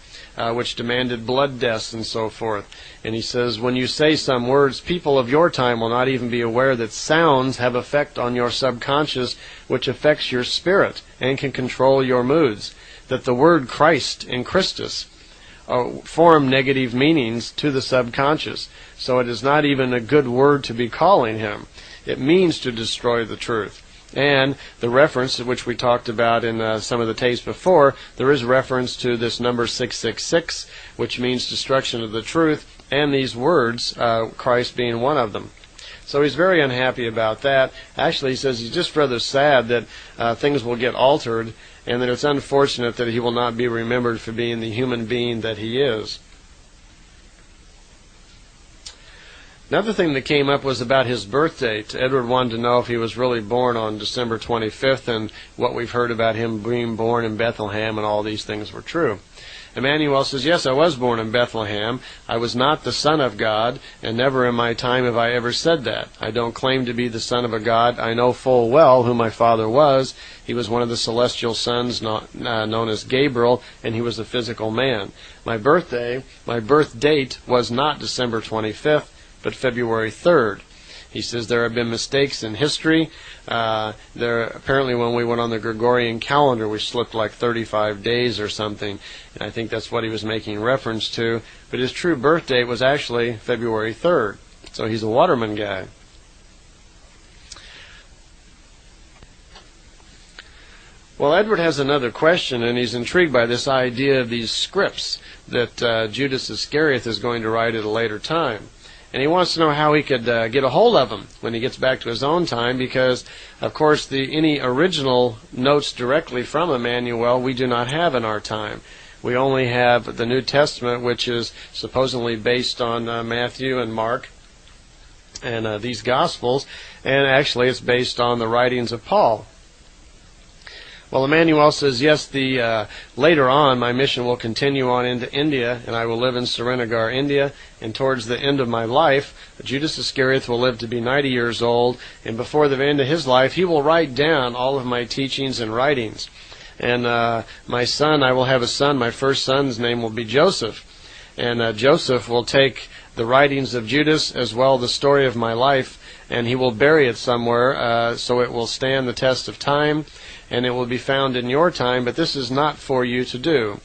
which demanded blood deaths and so forth. And he says, when you say some words, people of your time will not even be aware that sounds have effect on your subconscious, which affects your spirit and can control your moods. That the word Christ and Christus form negative meanings to the subconscious. So it is not even a good word to be calling him. It means to destroy the truth. And the reference, which we talked about in some of the tapes before, there is reference to this number 666, which means destruction of the truth, and these words, Christ being one of them. So he's very unhappy about that. Actually, he says he's just rather sad that things will get altered, and that it's unfortunate that he will not be remembered for being the human being that he is. Another thing that came up was about his birth date. Edward wanted to know if he was really born on December 25th, and what we've heard about him being born in Bethlehem and all these things were true. Emmanuel says, yes, I was born in Bethlehem. I was not the son of God, and never in my time have I ever said that. I don't claim to be the son of a God. I know full well who my father was. He was one of the celestial sons known as Gabriel, and he was a physical man. My birth date was not December 25th, but February 3rd. He says there have been mistakes in history. Apparently when we went on the Gregorian calendar, we slipped like 35 days or something, and I think that's what he was making reference to. But his true birth date was actually February 3rd. So he's a Waterman guy. Well, Edward has another question, and he's intrigued by this idea of these scripts that Judas Iscariot is going to write at a later time. And he wants to know how he could get a hold of them when he gets back to his own time, because, of course, any original notes directly from Emmanuel we do not have in our time. We only have the New Testament, which is supposedly based on Matthew and Mark and these Gospels, and actually it's based on the writings of Paul. Well, Emmanuel says, yes, later on my mission will continue on into India, and I will live in Srinagar, India, and towards the end of my life, Judas Iscariot will live to be 90 years old, and before the end of his life, he will write down all of my teachings and writings. And my son, I will have a son, my first son's name will be Joseph, and Joseph will take the writings of Judas as well the story of my life, and he will bury it somewhere so it will stand the test of time, and it will be found in your time, but this is not for you to do.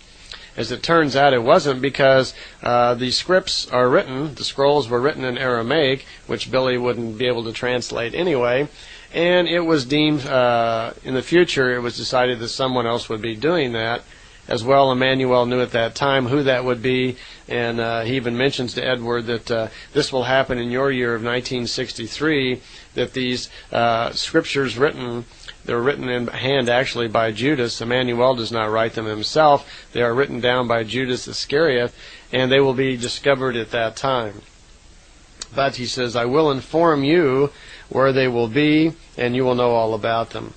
As it turns out, it wasn't, because the scripts are written, the scrolls were written in Aramaic, which Billy wouldn't be able to translate anyway, and it was deemed, in the future, it was decided that someone else would be doing that. As well, Emmanuel knew at that time who that would be, and he even mentions to Edward that this will happen in your year of 1963, that these scriptures they're written in hand actually by Judas. Emmanuel does not write them himself. They are written down by Judas Iscariot, and they will be discovered at that time. But he says, I will inform you where they will be, and you will know all about them.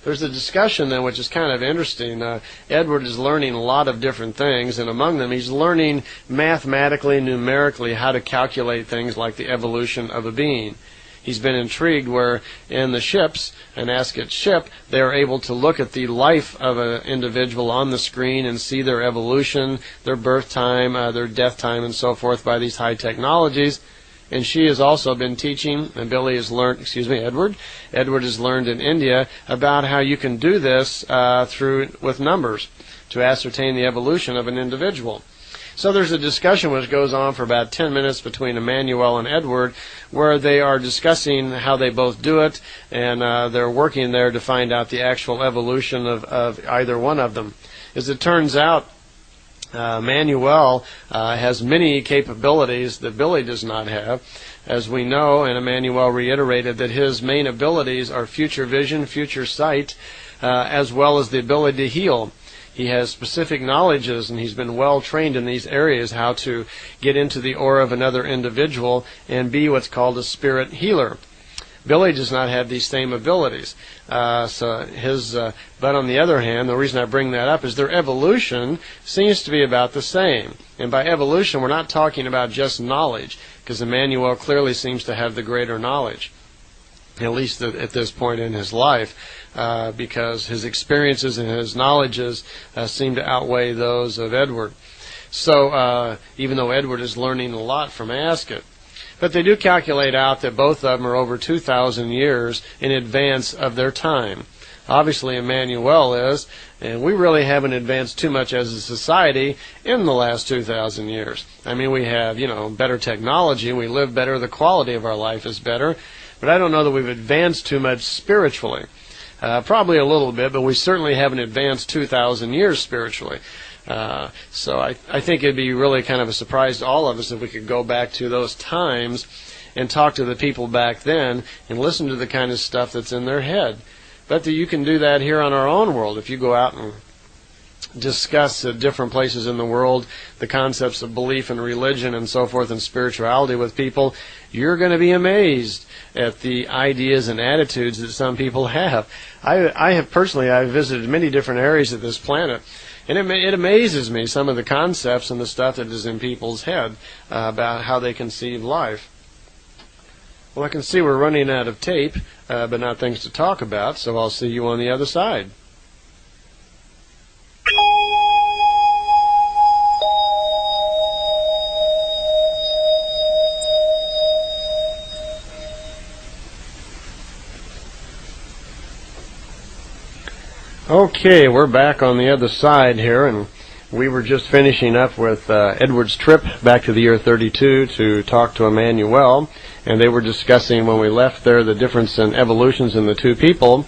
There's a discussion then which is kind of interesting. Edward is learning a lot of different things, and among them he's learning mathematically and numerically how to calculate things like the evolution of a being. He's been intrigued where in the ships, an Ascot ship, they are able to look at the life of an individual on the screen and see their evolution, their birth time, their death time, and so forth by these high technologies. And she has also been teaching, and Edward has learned in India about how you can do this with numbers to ascertain the evolution of an individual. So there's a discussion which goes on for about 10 minutes between Jmmanuel and Edward, where they are discussing how they both do it, and they're working there to find out the actual evolution of either one of them. As it turns out, Jmmanuel has many capabilities that Billy does not have. As we know, and Jmmanuel reiterated that his main abilities are future vision, future sight, as well as the ability to heal. He has specific knowledges, and he's been well trained in these areas, how to get into the aura of another individual and be what's called a spirit healer. Billy does not have these same abilities. But on the other hand, the reason I bring that up is their evolution seems to be about the same. And by evolution, we're not talking about just knowledge, because Jmmanuel clearly seems to have the greater knowledge, at least at this point in his life, because his experiences and his knowledges seem to outweigh those of Edward. So even though Edward is learning a lot from Ascot, but they do calculate out that both of them are over 2,000 years in advance of their time. Obviously, Jmmanuel is, and we really haven't advanced too much as a society in the last 2,000 years. I mean, we have, better technology, we live better, the quality of our life is better, but I don't know that we've advanced too much spiritually. Probably a little bit, but we certainly haven't advanced 2,000 years spiritually. So I think it'd be really kind of a surprise to all of us if we could go back to those times and talk to the people back then and listen to the kind of stuff that's in their head. But you can do that here on our own world. If you go out and discuss at different places in the world the concepts of belief and religion and so forth and spirituality with people, you're going to be amazed at the ideas and attitudes that some people have. I've visited many different areas of this planet, and it amazes me, some of the concepts and the stuff that is in people's head about how they conceive life. Well, I can see we're running out of tape, but not things to talk about, so I'll see you on the other side. Okay, we're back on the other side here, and we were just finishing up with Edward's trip back to the year 32 to talk to Jmmanuel, and they were discussing when we left there the difference in evolutions in the two people.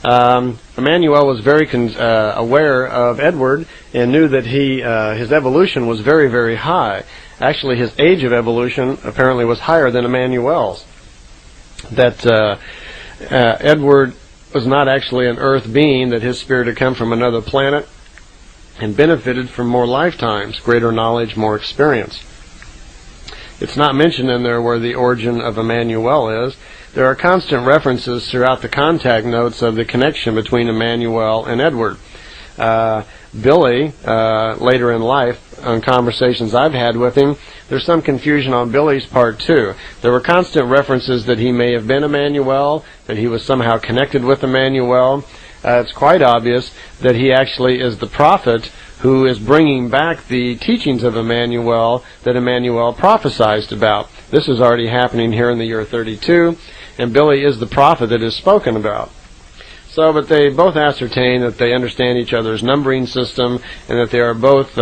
Jmmanuel was very aware of Edward and knew that his evolution was very, very high. Actually, his age of evolution apparently was higher than Jmmanuel's. That Edward was not actually an earth being, that his spirit had come from another planet and benefited from more lifetimes, greater knowledge, more experience. It's not mentioned in there where the origin of Jmmanuel is. There are constant references throughout the contact notes of the connection between Jmmanuel and Edward. Billy, later in life, on conversations I've had with him, there's some confusion on Billy's part too. There were constant references that he may have been Jmmanuel, that he was somehow connected with Jmmanuel. It's quite obvious that he actually is the prophet who is bringing back the teachings of Jmmanuel that Jmmanuel prophesied about. This is already happening here in the year 32, and Billy is the prophet that is spoken about. So, but they both ascertain that they understand each other's numbering system and that they are both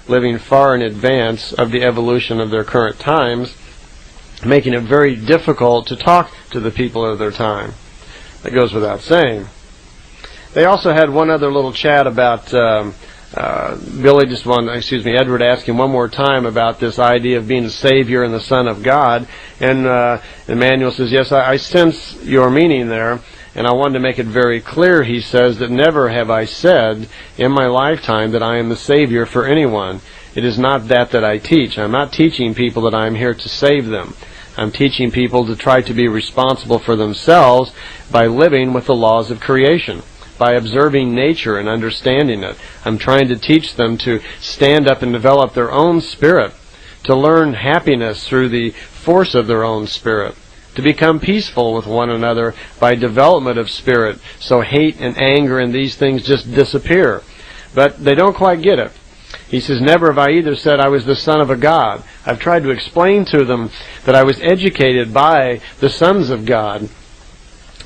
living far in advance of the evolution of their current times, making it very difficult to talk to the people of their time. That goes without saying. They also had one other little chat about Edward asking one more time about this idea of being a savior and the Son of God, and Jmmanuel says, yes, I sense your meaning there. And I wanted to make it very clear, he says, that never have I said in my lifetime that I am the Savior for anyone. It is not that I teach. I'm not teaching people that I am here to save them. I'm teaching people to try to be responsible for themselves by living with the laws of creation, by observing nature and understanding it. I'm trying to teach them to stand up and develop their own spirit, to learn happiness through the force of their own spirit, to become peaceful with one another by development of spirit, so hate and anger and these things just disappear. But they don't quite get it. He says, never have I either said I was the son of a god. I've tried to explain to them that I was educated by the sons of God,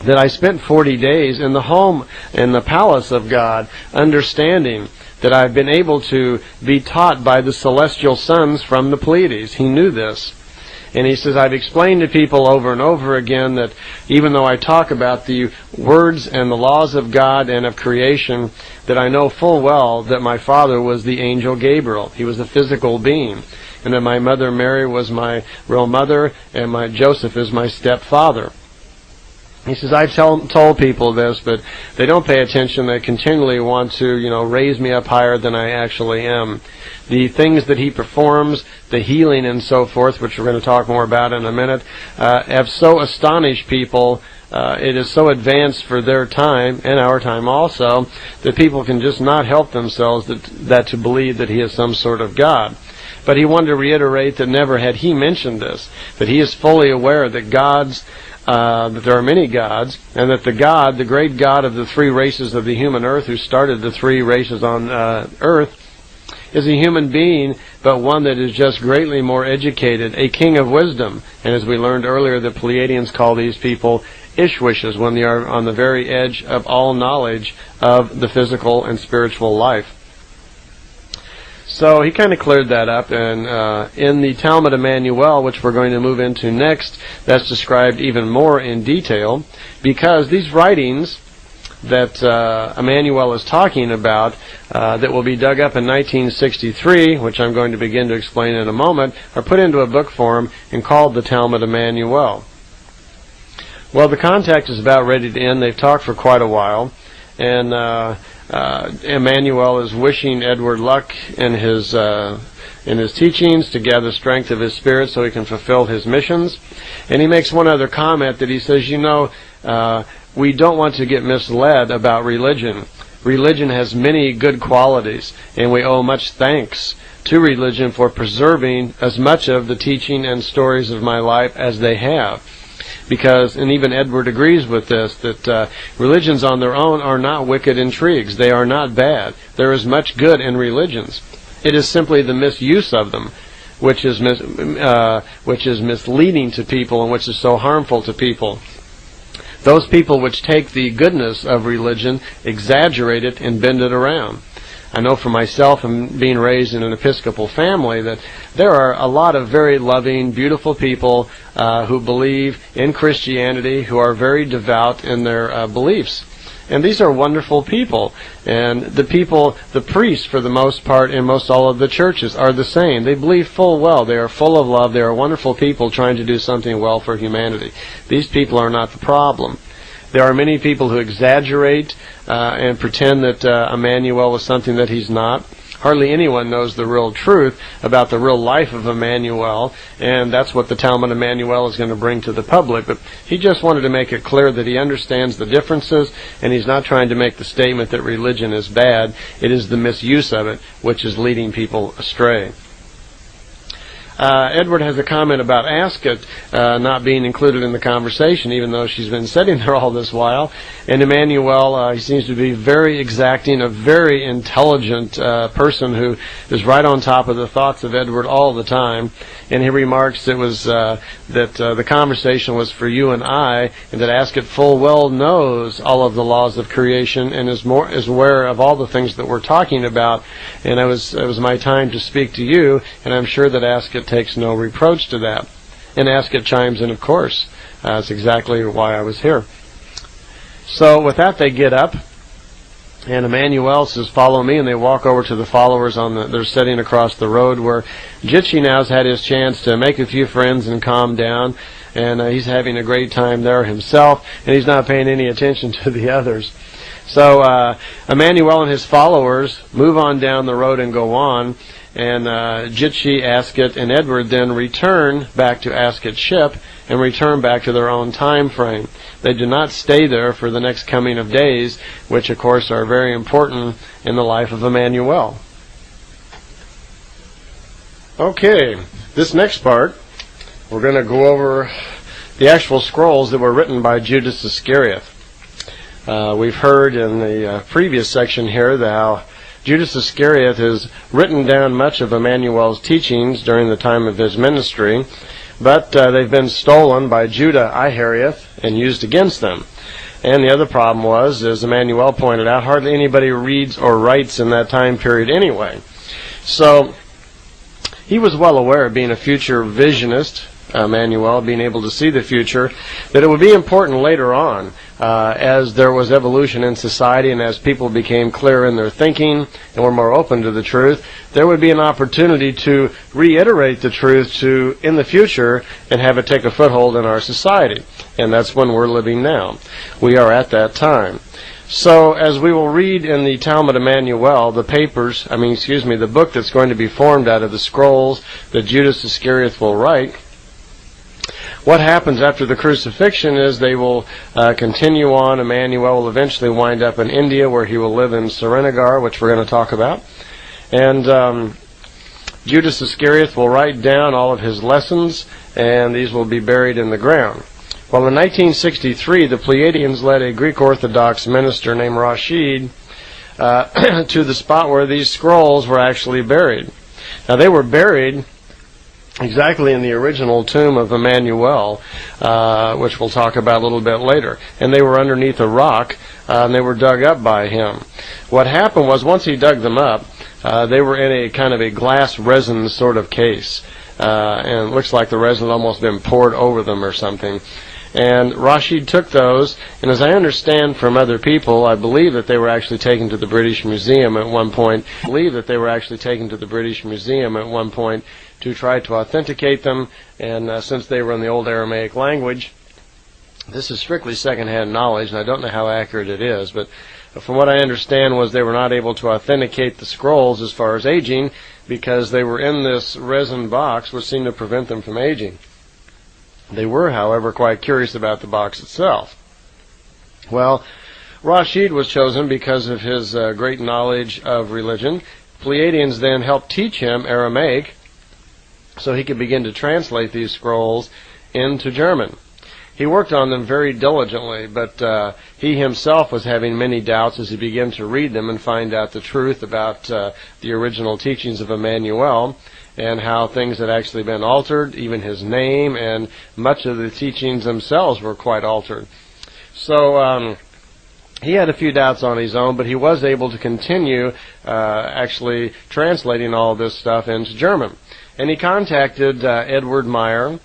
that I spent 40 days in the home, in the palace of God, understanding that I've been able to be taught by the celestial sons from the Pleiades. He knew this. And he says, I've explained to people over and over again that even though I talk about the words and the laws of God and of creation, that I know full well that my father was the angel Gabriel. He was a physical being. And that my mother Mary was my real mother, and my Joseph is my stepfather. He says, I've told people this, but they don't pay attention. They continually want to, raise me up higher than I actually am. The things that he performs, the healing and so forth, which we're going to talk more about in a minute, have so astonished people. It is so advanced for their time, and our time also, that people can just not help themselves that to believe that he is some sort of God. But he wanted to reiterate that never had he mentioned this, that he is fully aware that that there are many gods, and that the great God of the three races of the human earth, who started the three races on earth, is a human being, but one that is just greatly more educated, a king of wisdom. And as we learned earlier, the Pleiadians call these people Ishwishes, when they are on the very edge of all knowledge of the physical and spiritual life. So he kind of cleared that up, and in the Talmud Emmanuel, which we're going to move into next, that's described even more in detail, because these writings that Emmanuel is talking about, that will be dug up in 1963, which I'm going to begin to explain in a moment, are put into a book form and called the Talmud Emmanuel. Well, the contact is about ready to end. They've talked for quite a while, and Emmanuel is wishing Edward luck in his teachings, to gather strength of his spirit so he can fulfill his missions. And he makes one other comment, that he says, we don't want to get misled about religion. Religion has many good qualities, and we owe much thanks to religion for preserving as much of the teaching and stories of my life as they have. Because, and even Edward agrees with this, that religions on their own are not wicked intrigues. They are not bad. There is much good in religions. It is simply the misuse of them, which is misleading to people, and which is so harmful to people. Those people which take the goodness of religion, exaggerate it, and bend it around. I know for myself, and being raised in an Episcopal family, that there are a lot of very loving, beautiful people who believe in Christianity, who are very devout in their beliefs. And these are wonderful people. And the priests, for the most part, in most all of the churches, are the same. They believe full well. They are full of love. They are wonderful people trying to do something well for humanity. These people are not the problem. There are many people who exaggerate and pretend that Emmanuel is something that he's not. Hardly anyone knows the real truth about the real life of Emmanuel, and that's what the Talmud Emmanuel is going to bring to the public. But he just wanted to make it clear that he understands the differences, and he's not trying to make the statement that religion is bad. It is the misuse of it which is leading people astray. Edward has a comment about Ascot not being included in the conversation, even though she's been sitting there all this while. And Emmanuel, he seems to be very exacting, a very intelligent person who is right on top of the thoughts of Edward all the time. And he remarks it was that the conversation was for you and I, and that Ascot full well knows all of the laws of creation and is aware of all the things that we're talking about. And it was my time to speak to you, and I'm sure that Ascot takes no reproach to that. And Ascot chimes in, of course. That's exactly why I was here. So with that, they get up, and Emmanuel says, follow me, and they walk over to the followers they're sitting across the road, where Jitsi now's had his chance to make a few friends and calm down, and he's having a great time there himself, and he's not paying any attention to the others. So Emmanuel and his followers move on down the road and go on, and Jitsi, Ascot, and Edward then return back to Ascot's ship and return back to their own time frame. They do not stay there for the next coming of days, which of course are very important in the life of Emmanuel. Okay, this next part, we're going to go over the actual scrolls that were written by Judas Iscariot. We've heard in the previous section here how Judas Iscariot has written down much of Emmanuel's teachings during the time of his ministry, but they've been stolen by Judah Iscariot and used against them. And the other problem was, as Emmanuel pointed out, hardly anybody reads or writes in that time period anyway. So he was well aware, being a future visionist, Emmanuel, being able to see the future, that it would be important later on, as there was evolution in society and as people became clear in their thinking and were more open to the truth, there would be an opportunity to reiterate the truth in the future and have it take a foothold in our society. And that's when we're living now. We are at that time. So, as we will read in the Talmud Emmanuel, the book that's going to be formed out of the scrolls that Judas Iscariot will write, what happens after the crucifixion is they will continue on. Emmanuel will eventually wind up in India, where he will live in Srinagar, which we're going to talk about. And Judas Iscariot will write down all of his lessons, and these will be buried in the ground. Well, in 1963, the Pleiadians led a Greek Orthodox minister named Rashid to the spot where these scrolls were actually buried. Now, they were buried exactly in the original tomb of Emmanuel, which we'll talk about a little bit later. And they were underneath a rock, and they were dug up by him. What happened was, once he dug them up, they were in a kind of a glass resin sort of case. And it looks like the resin had almost been poured over them or something. And Rashid took those, and as I understand from other people, I believe that they were actually taken to the British Museum at one point. To try to authenticate them, and since they were in the old Aramaic language, this is strictly second-hand knowledge, and I don't know how accurate it is, but from what I understand was they were not able to authenticate the scrolls as far as aging, because they were in this resin box, which seemed to prevent them from aging. They were, however, quite curious about the box itself. Well, Rashid was chosen because of his great knowledge of religion. Pleiadians then helped teach him Aramaic, so he could begin to translate these scrolls into German. He worked on them very diligently, but he himself was having many doubts as he began to read them and find out the truth about the original teachings of Emmanuel and how things had actually been altered, even his name, and much of the teachings themselves were quite altered. So he had a few doubts on his own, but he was able to continue actually translating all this stuff into German. And he contacted Edward Meier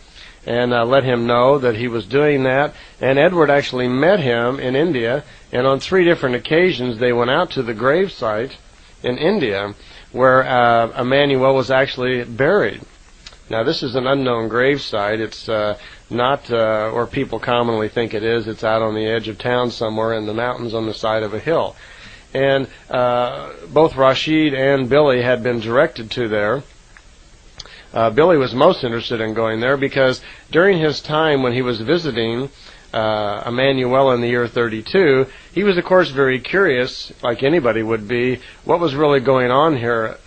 and let him know that he was doing that. And Edward actually met him in India, and on 3 different occasions they went out to the grave site in India where Emmanuel was actually buried. Now, this is an unknown grave site. It's not where people commonly think it is. It's out on the edge of town somewhere in the mountains on the side of a hill. And both Rashid and Billy had been directed to there. Billy was most interested in going there because during his time when he was visiting Emmanuel in the year 32, he was, of course, very curious, like anybody would be, what was really going on here.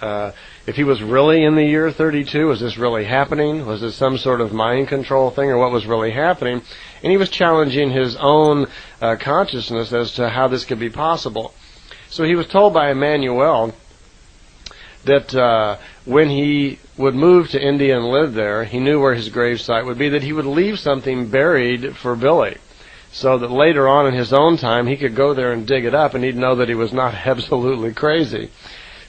If he was really in the year 32, was this really happening? Was this some sort of mind control thing, or what was really happening? And he was challenging his own consciousness as to how this could be possible. So he was told by Emmanuel that when he would move to India and live there, he knew where his gravesite would be, that he would leave something buried for Billy, so that later on in his own time he could go there and dig it up, and he'd know that he was not absolutely crazy.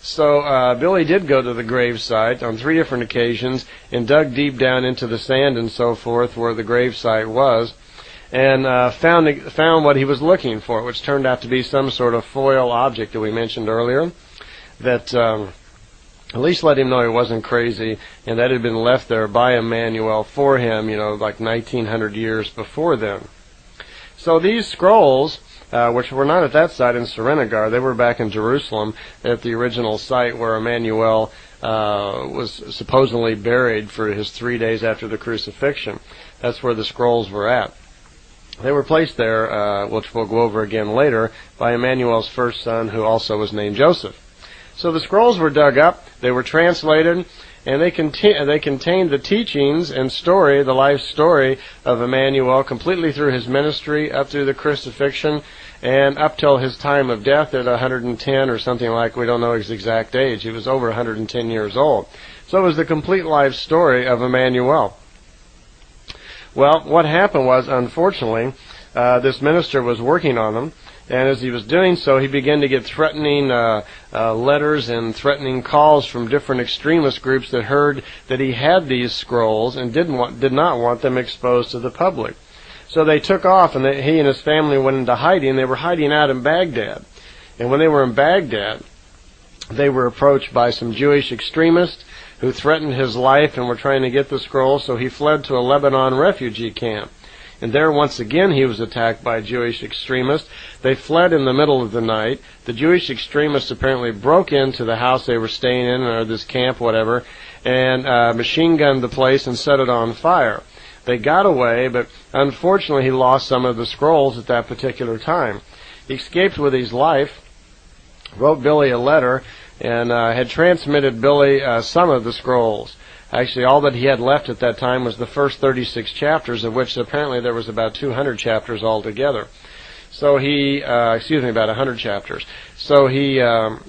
So Billy did go to the gravesite on 3 different occasions and dug deep down into the sand and so forth where the gravesite was, and found what he was looking for, which turned out to be some sort of foil object that we mentioned earlier, that at least let him know he wasn't crazy, and that had been left there by Emmanuel for him, like 1900 years before then. So these scrolls, which were not at that site in Srinagar, they were back in Jerusalem at the original site where Emmanuel was supposedly buried for his 3 days after the crucifixion. That's where the scrolls were at. They were placed there, which we'll go over again later, by Emmanuel's first son, who also was named Joseph. So the scrolls were dug up, they were translated, and they contained the teachings and story, the life story of Emmanuel, completely through his ministry, up through the crucifixion, and up till his time of death at 110 or something like, we don't know his exact age. He was over 110 years old. So it was the complete life story of Emmanuel. Well, what happened was, unfortunately, this minister was working on them. And as he was doing so, he began to get threatening letters and threatening calls from different extremist groups that heard that he had these scrolls and did not want them exposed to the public. So they took off, and he and his family went into hiding. They were hiding out in Baghdad. And when they were in Baghdad, they were approached by some Jewish extremists who threatened his life and were trying to get the scrolls, so he fled to a Lebanon refugee camp. And there, once again, he was attacked by Jewish extremists. They fled in the middle of the night. The Jewish extremists apparently broke into the house they were staying in, or this camp, whatever, and machine gunned the place and set it on fire. They got away, but unfortunately he lost some of the scrolls at that particular time. He escaped with his life, wrote Billy a letter, and had transmitted Billy some of the scrolls. Actually, all that he had left at that time was the first 36 chapters, of which apparently there was about 200 chapters altogether. So he, about 100 chapters. So he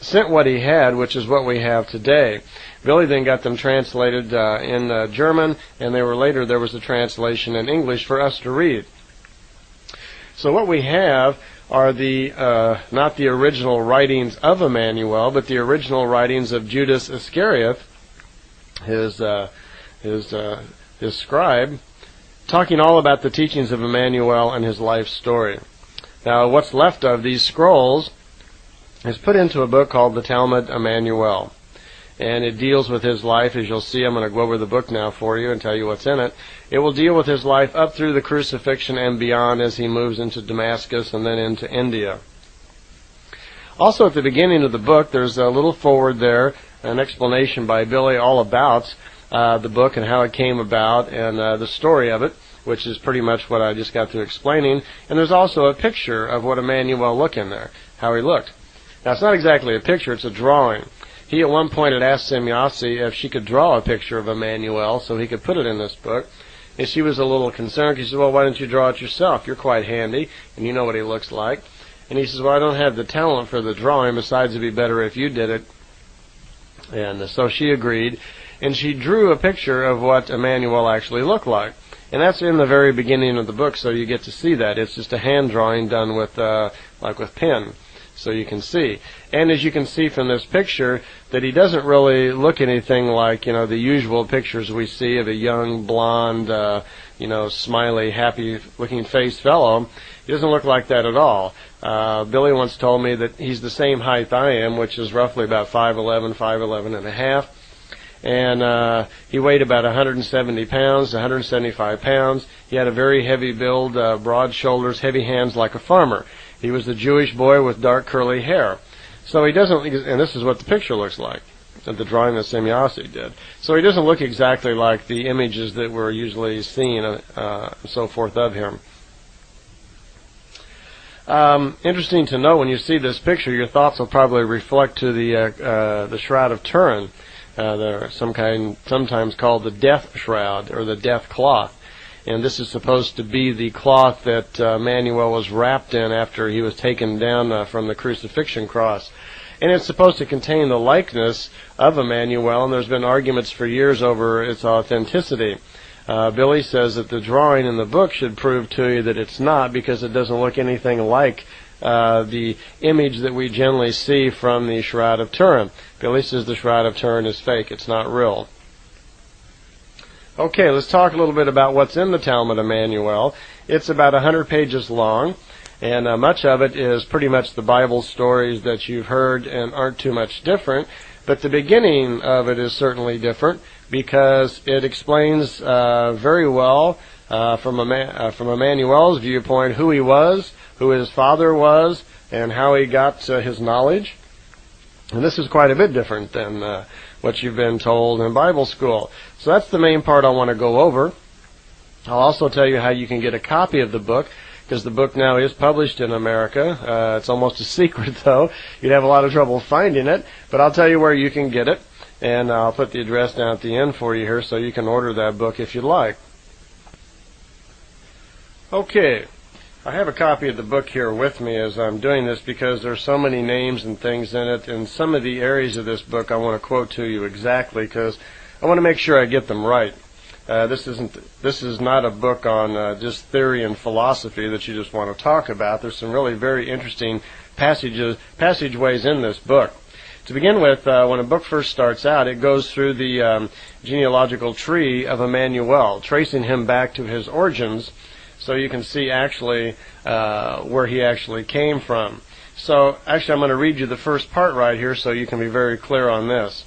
sent what he had, which is what we have today. Billy then got them translated in German, and there was a translation in English for us to read. So what we have are not the original writings of Emmanuel, but the original writings of Judas Iscariot, his scribe, talking all about the teachings of Emmanuel and his life story. Now, what's left of these scrolls is put into a book called the Talmud Emmanuel, and it deals with his life. As you'll see, I'm going to go over the book now for you and tell you what's in it. It will deal with his life up through the crucifixion and beyond as he moves into Damascus and then into India. Also, at the beginning of the book, there's a little forward there, an explanation by Billy all about the book and how it came about and the story of it, which is pretty much what I just got through explaining. And there's also a picture of what Emmanuel looked in there, how he looked. Now, it's not exactly a picture, it's a drawing. He at one point had asked Semyasi if she could draw a picture of Emmanuel so he could put it in this book. And she was a little concerned. She said, well, why don't you draw it yourself? You're quite handy, and you know what he looks like. And he says, well, I don't have the talent for the drawing. Besides, it'd be better if you did it. And so she agreed, and she drew a picture of what Emmanuel actually looked like. And that's in the very beginning of the book, so you get to see that. It's just a hand drawing done with, like with pen, so you can see. And as you can see from this picture, that he doesn't really look anything like, the usual pictures we see of a young, blonde, smiley, happy-looking face fellow. He doesn't look like that at all. Billy once told me that he's the same height I am, which is roughly about 5'11", and a half. And he weighed about 170 pounds, 175 pounds. He had a very heavy build, broad shoulders, heavy hands like a farmer. He was a Jewish boy with dark curly hair. So he doesn't, and this is what the picture looks like, the drawing that Semyasi did. So he doesn't look exactly like the images that we're usually seeing and so forth of him. Interesting to know, when you see this picture, your thoughts will probably reflect to the Shroud of Turin. They're sometimes called the death shroud or the death cloth. And this is supposed to be the cloth that Emmanuel was wrapped in after he was taken down from the crucifixion cross. And it's supposed to contain the likeness of Emmanuel, and there's been arguments for years over its authenticity. Billy says that the drawing in the book should prove to you that it's not, because it doesn't look anything like the image that we generally see from the Shroud of Turin. Billy says the Shroud of Turin is fake. It's not real. Okay, let's talk a little bit about what's in the Talmud Emmanuel. It's about 100 pages long, and much of it is pretty much the Bible stories that you've heard and aren't too much different. But the beginning of it is certainly different, because it explains very well from Emmanuel's viewpoint who he was, who his father was, and how he got his knowledge. And this is quite a bit different than what you've been told in Bible school. So that's the main part I want to go over. I'll also tell you how you can get a copy of the book, because the book now is published in America. It's almost a secret, though. You'd have a lot of trouble finding it, but I'll tell you where you can get it, and I'll put the address down at the end for you here so you can order that book if you'd like. Okay. I have a copy of the book here with me as I'm doing this, because there's so many names and things in it, and some of the areas of this book I want to quote to you exactly, because I want to make sure I get them right. This is not a book on just theory and philosophy that you just want to talk about. There's some really very interesting passageways in this book. To begin with, when a book first starts out, it goes through the genealogical tree of Emmanuel, tracing him back to his origins, so you can see actually where he actually came from. So actually I'm going to read you the first part right here so you can be very clear on this.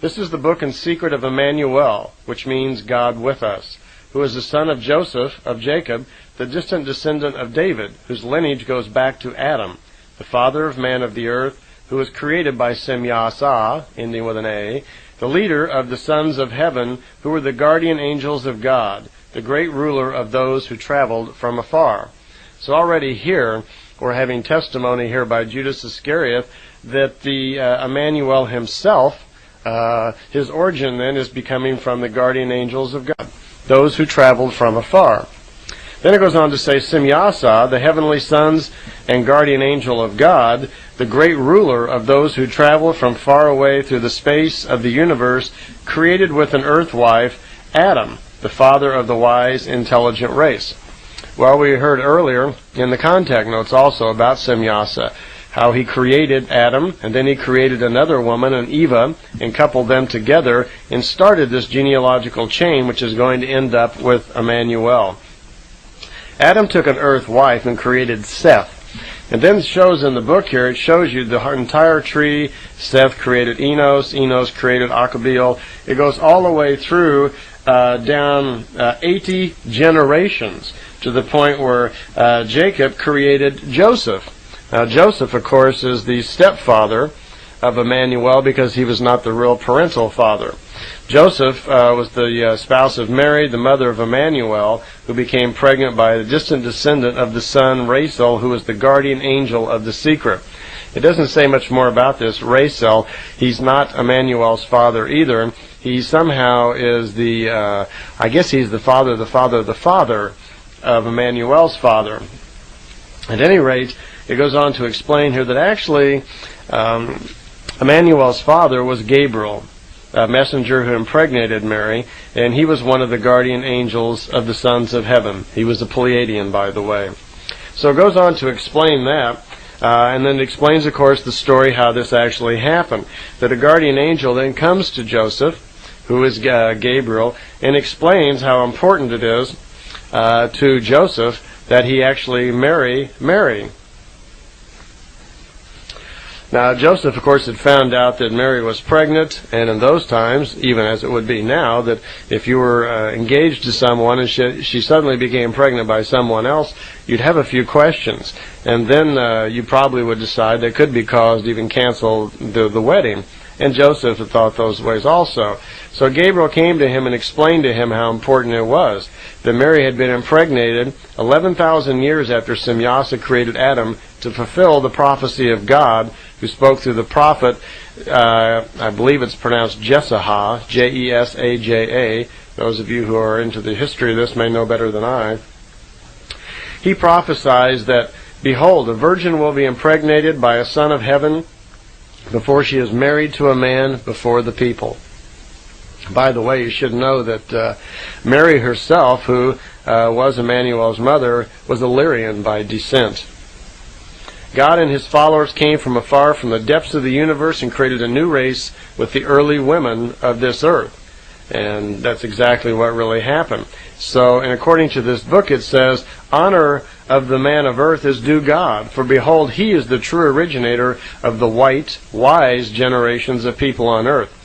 This is the book in secret of Emmanuel, which means God with us, who is the son of Joseph, of Jacob, the distant descendant of David, whose lineage goes back to Adam, the father of man of the earth, who was created by Semyasa, ending with an A, the leader of the sons of heaven, who were the guardian angels of God, the great ruler of those who traveled from afar. So already here, we're having testimony here by Judas Iscariot that the Emmanuel himself, his origin then is becoming from the guardian angels of God, those who traveled from afar. Then it goes on to say, Semyasa, the heavenly sons and guardian angel of God, the great ruler of those who travel from far away through the space of the universe, created with an earth wife, Adam, the father of the wise, intelligent race. Well, we heard earlier in the contact notes also about Semyasa, how he created Adam, and then he created another woman, an Eva, and coupled them together and started this genealogical chain, which is going to end up with Emmanuel. Adam took an earth wife and created Seth. And then it shows in the book here, it shows you the entire tree. Seth created Enos, Enos created Achabil. It goes all the way through down 80 generations to the point where Jacob created Joseph. Now Joseph, of course, is the stepfather of Emmanuel because he was not the real parental father. Joseph was the spouse of Mary, the mother of Emmanuel, who became pregnant by the distant descendant of the son Rachel, who was the guardian angel of the secret. It doesn't say much more about this. Rachel, he's not Emmanuel's father either. He somehow is the, I guess he's the father of Emmanuel's father. At any rate, it goes on to explain here that actually Emmanuel's father was Gabriel, a messenger who impregnated Mary, and he was one of the guardian angels of the sons of heaven. He was a Pleiadian, by the way. So it goes on to explain that, and then it explains, of course, the story how this actually happened. That a guardian angel then comes to Joseph, who is Gabriel, and explains how important it is to Joseph that he actually marry Mary. Now, Joseph, of course, had found out that Mary was pregnant, and in those times, even as it would be now, that if you were engaged to someone and she suddenly became pregnant by someone else, you'd have a few questions. And then you probably would decide that could be cause to even cancel the wedding. And Joseph had thought those ways also. So Gabriel came to him and explained to him how important it was that Mary had been impregnated 11,000 years after Semyasa created Adam to fulfill the prophecy of God, who spoke through the prophet, I believe it's pronounced Jesaja, Jesaja. Those of you who are into the history of this may know better than I. He prophesies that, behold, a virgin will be impregnated by a son of heaven before she is married to a man before the people. By the way, you should know that Mary herself, who was Emmanuel's mother, was Illyrian by descent. God and his followers came from afar, from the depths of the universe, and created a new race with the early women of this earth. And that's exactly what really happened. So, and according to this book, it says, honor of the man of earth is due God, for behold, he is the true originator of the white, wise generations of people on earth.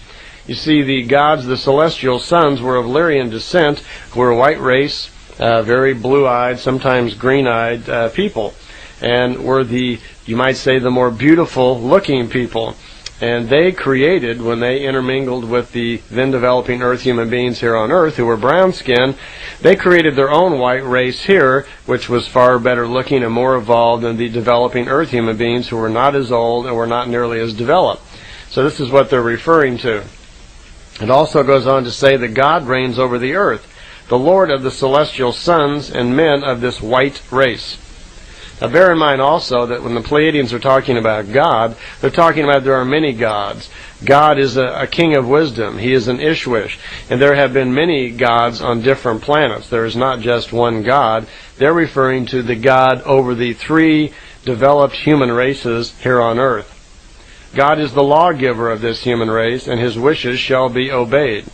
You see, the gods, the celestial sons, were of Illyrian descent, were a white race, very blue-eyed, sometimes green-eyed people, and were the, you might say, the more beautiful-looking people. And they created, when they intermingled with the then developing earth human beings here on earth, who were brown-skinned, they created their own white race here, which was far better looking and more evolved than the developing earth human beings who were not as old and were not nearly as developed. So this is what they're referring to. It also goes on to say that God reigns over the earth, the Lord of the celestial sons and men of this white race. Now bear in mind also that when the Pleiadians are talking about God, they're talking about there are many gods. God is a king of wisdom. He is an Ishwish. And there have been many gods on different planets. There is not just one God. They're referring to the God over the three developed human races here on earth. God is the lawgiver of this human race, and his wishes shall be obeyed.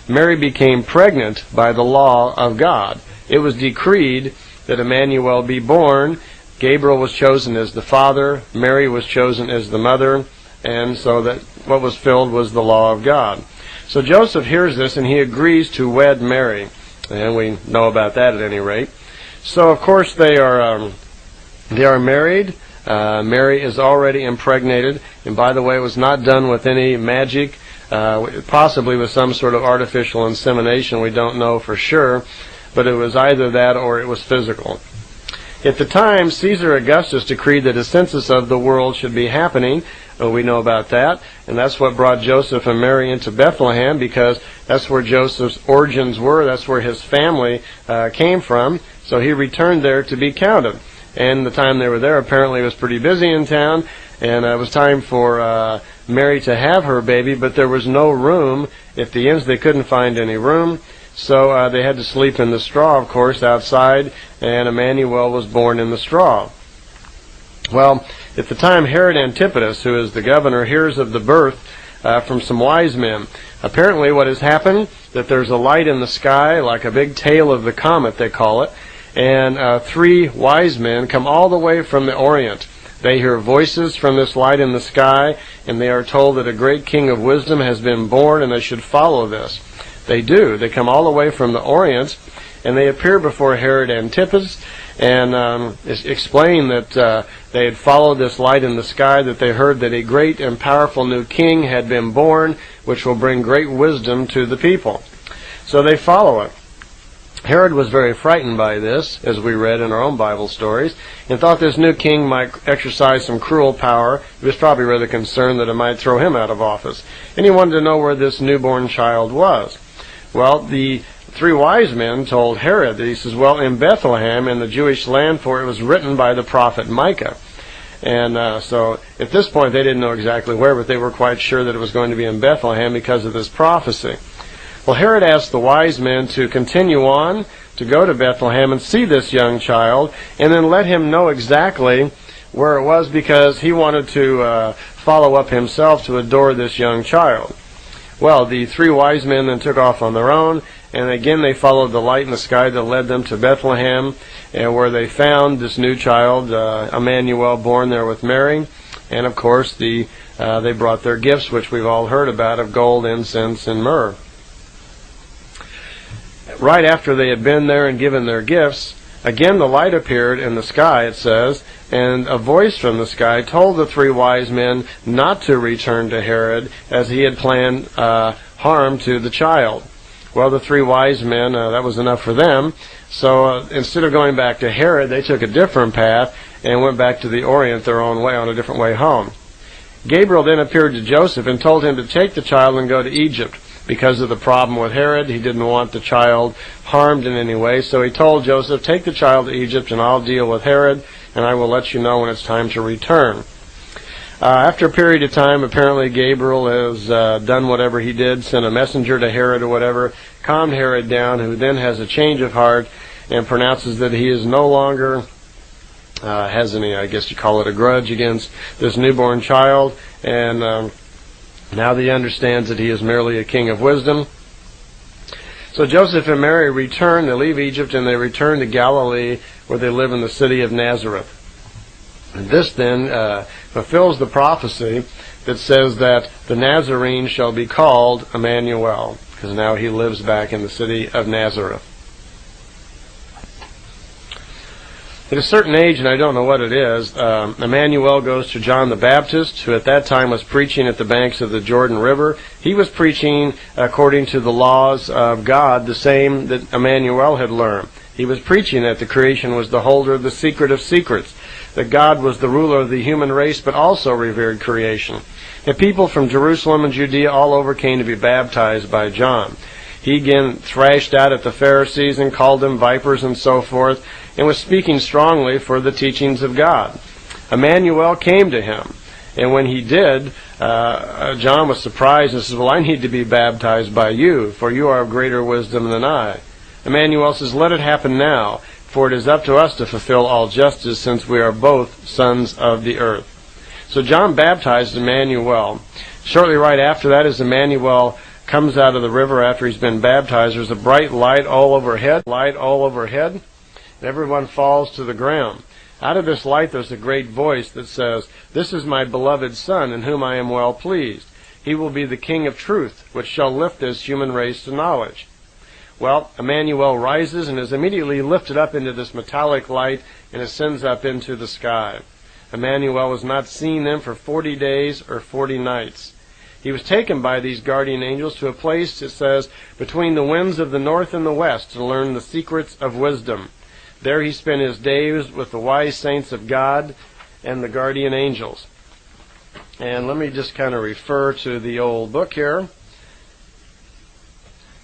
Mary became pregnant by the law of God. It was decreed that Emmanuel be born. Gabriel was chosen as the father. Mary was chosen as the mother. And so that what was filled was the law of God. So Joseph hears this, and he agrees to wed Mary. And we know about that at any rate. So, of course, they are married. Mary is already impregnated. And by the way, it was not done with any magic, possibly with some sort of artificial insemination. We don't know for sure. But it was either that or it was physical. At the time, Caesar Augustus decreed that a census of the world should be happening. We know about that. And that's what brought Joseph and Mary into Bethlehem, because that's where Joseph's origins were. That's where his family came from. So he returned there to be counted. And the time they were there, apparently it was pretty busy in town. And it was time for Mary to have her baby, but there was no room. At the inns, they couldn't find any room. So they had to sleep in the straw, of course, outside, and Emmanuel was born in the straw. Well, at the time, Herod Antipas, who is the governor, hears of the birth from some wise men. Apparently what has happened, that there's a light in the sky, like a big tail of the comet, they call it, and three wise men come all the way from the Orient. They hear voices from this light in the sky, and they are told that a great king of wisdom has been born, and they should follow this. They do. They come all the way from the Orient, and they appear before Herod Antipas and explain that they had followed this light in the sky, that they heard that a great and powerful new king had been born, which will bring great wisdom to the people. So they follow it. Herod was very frightened by this, as we read in our own Bible stories, and thought this new king might exercise some cruel power. He was probably rather concerned that it might throw him out of office. And he wanted to know where this newborn child was. Well, the three wise men told Herod that, he says, well, in Bethlehem, in the Jewish land, for it was written by the prophet Micah. And so at this point they didn't know exactly where, but they were quite sure that it was going to be in Bethlehem because of this prophecy. Well, Herod asked the wise men to continue on, to go to Bethlehem and see this young child, and then let him know exactly where it was, because he wanted to follow up himself to adore this young child. Well, the three wise men then took off on their own, and again they followed the light in the sky that led them to Bethlehem, and where they found this new child, Emmanuel, born there with Mary. And of course they brought their gifts, which we've all heard about, of gold, incense, and myrrh. Right after they had been there and given their gifts, again the light appeared in the sky, it says, and a voice from the sky told the three wise men not to return to Herod, as he had planned harm to the child. Well, the three wise men, that was enough for them. So instead of going back to Herod, they took a different path and went back to the Orient their own way, on a different way home. Gabriel then appeared to Joseph and told him to take the child and go to Egypt. Because of the problem with Herod, he didn't want the child harmed in any way. So he told Joseph, take the child to Egypt and I'll deal with Herod, and I will let you know when it's time to return. After a period of time, apparently Gabriel has done whatever he did, sent a messenger to Herod or whatever, calmed Herod down, who then has a change of heart and pronounces that he is no longer has any, I guess you call it, a grudge against this newborn child, and now that he understands that he is merely a king of wisdom. So Joseph and Mary return, they leave Egypt and they return to Galilee, where they live in the city of Nazareth. And this then fulfills the prophecy that says that the Nazarene shall be called Emmanuel, because now he lives back in the city of Nazareth. At a certain age, and I don't know what it is, Emmanuel goes to John the Baptist, who at that time was preaching at the banks of the Jordan River. He was preaching according to the laws of God, the same that Emmanuel had learned. He was preaching that the creation was the holder of the secret of secrets, that God was the ruler of the human race, but also revered creation. And people from Jerusalem and Judea all over came to be baptized by John. He again thrashed out at the Pharisees and called them vipers and so forth, and was speaking strongly for the teachings of God. Emmanuel came to him, and when he did, John was surprised and says, "Well, I need to be baptized by you, for you are of greater wisdom than I." Emmanuel says, "Let it happen now, for it is up to us to fulfill all justice, since we are both sons of the earth." So John baptized Emmanuel. Shortly right after that, as Emmanuel comes out of the river after he's been baptized, there's a bright light all overhead, and everyone falls to the ground. Out of this light there's a great voice that says, "This is my beloved Son, in whom I am well pleased. He will be the King of truth, which shall lift this human race to knowledge." Well, Emmanuel rises and is immediately lifted up into this metallic light and ascends up into the sky. Emmanuel was not seen then for 40 days or 40 nights. He was taken by these guardian angels to a place, it says, between the winds of the north and the west, to learn the secrets of wisdom. There he spent his days with the wise saints of God and the guardian angels. And let me just kind of refer to the old book here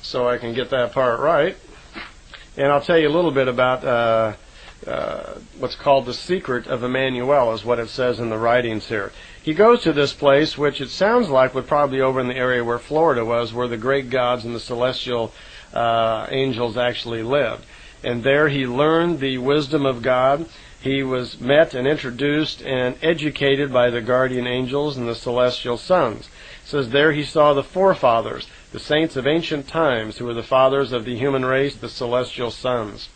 so I can get that part right. And I'll tell you a little bit about what's called the secret of Emmanuel, is what it says in the writings here. He goes to this place, which it sounds like would probably over in the area where Florida was, where the great gods and the celestial angels actually lived. And there he learned the wisdom of God. He was met and introduced and educated by the guardian angels and the celestial sons. It says there he saw the forefathers, the saints of ancient times, who were the fathers of the human race, the celestial sons.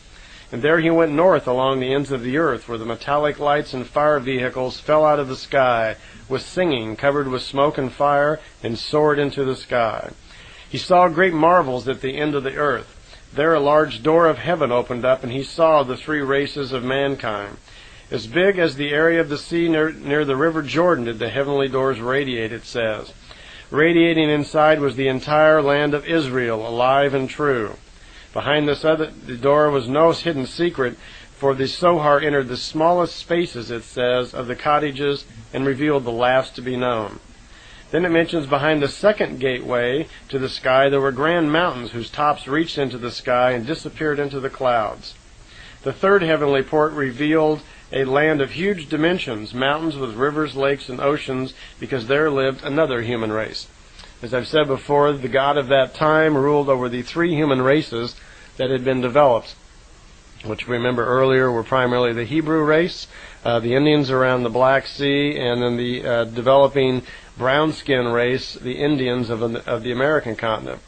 And there he went north along the ends of the earth, where the metallic lights and fire vehicles fell out of the sky with singing, covered with smoke and fire, and soared into the sky. He saw great marvels at the end of the earth. There a large door of heaven opened up, and he saw the three races of mankind. As big as the area of the sea near the river Jordan did the heavenly doors radiate, it says. Radiating inside was the entire land of Israel, alive and true. Behind the door was no hidden secret, for the Sohar entered the smallest spaces, it says, of the cottages and revealed the last to be known. Then it mentions behind the second gateway to the sky there were grand mountains whose tops reached into the sky and disappeared into the clouds. The third heavenly port revealed a land of huge dimensions, mountains with rivers, lakes, and oceans, because there lived another human race. As I've said before, the God of that time ruled over the three human races that had been developed, which remember earlier were primarily the Hebrew race, the Indians around the Black Sea, and then the developing brown skin race, the Indians of the American continent.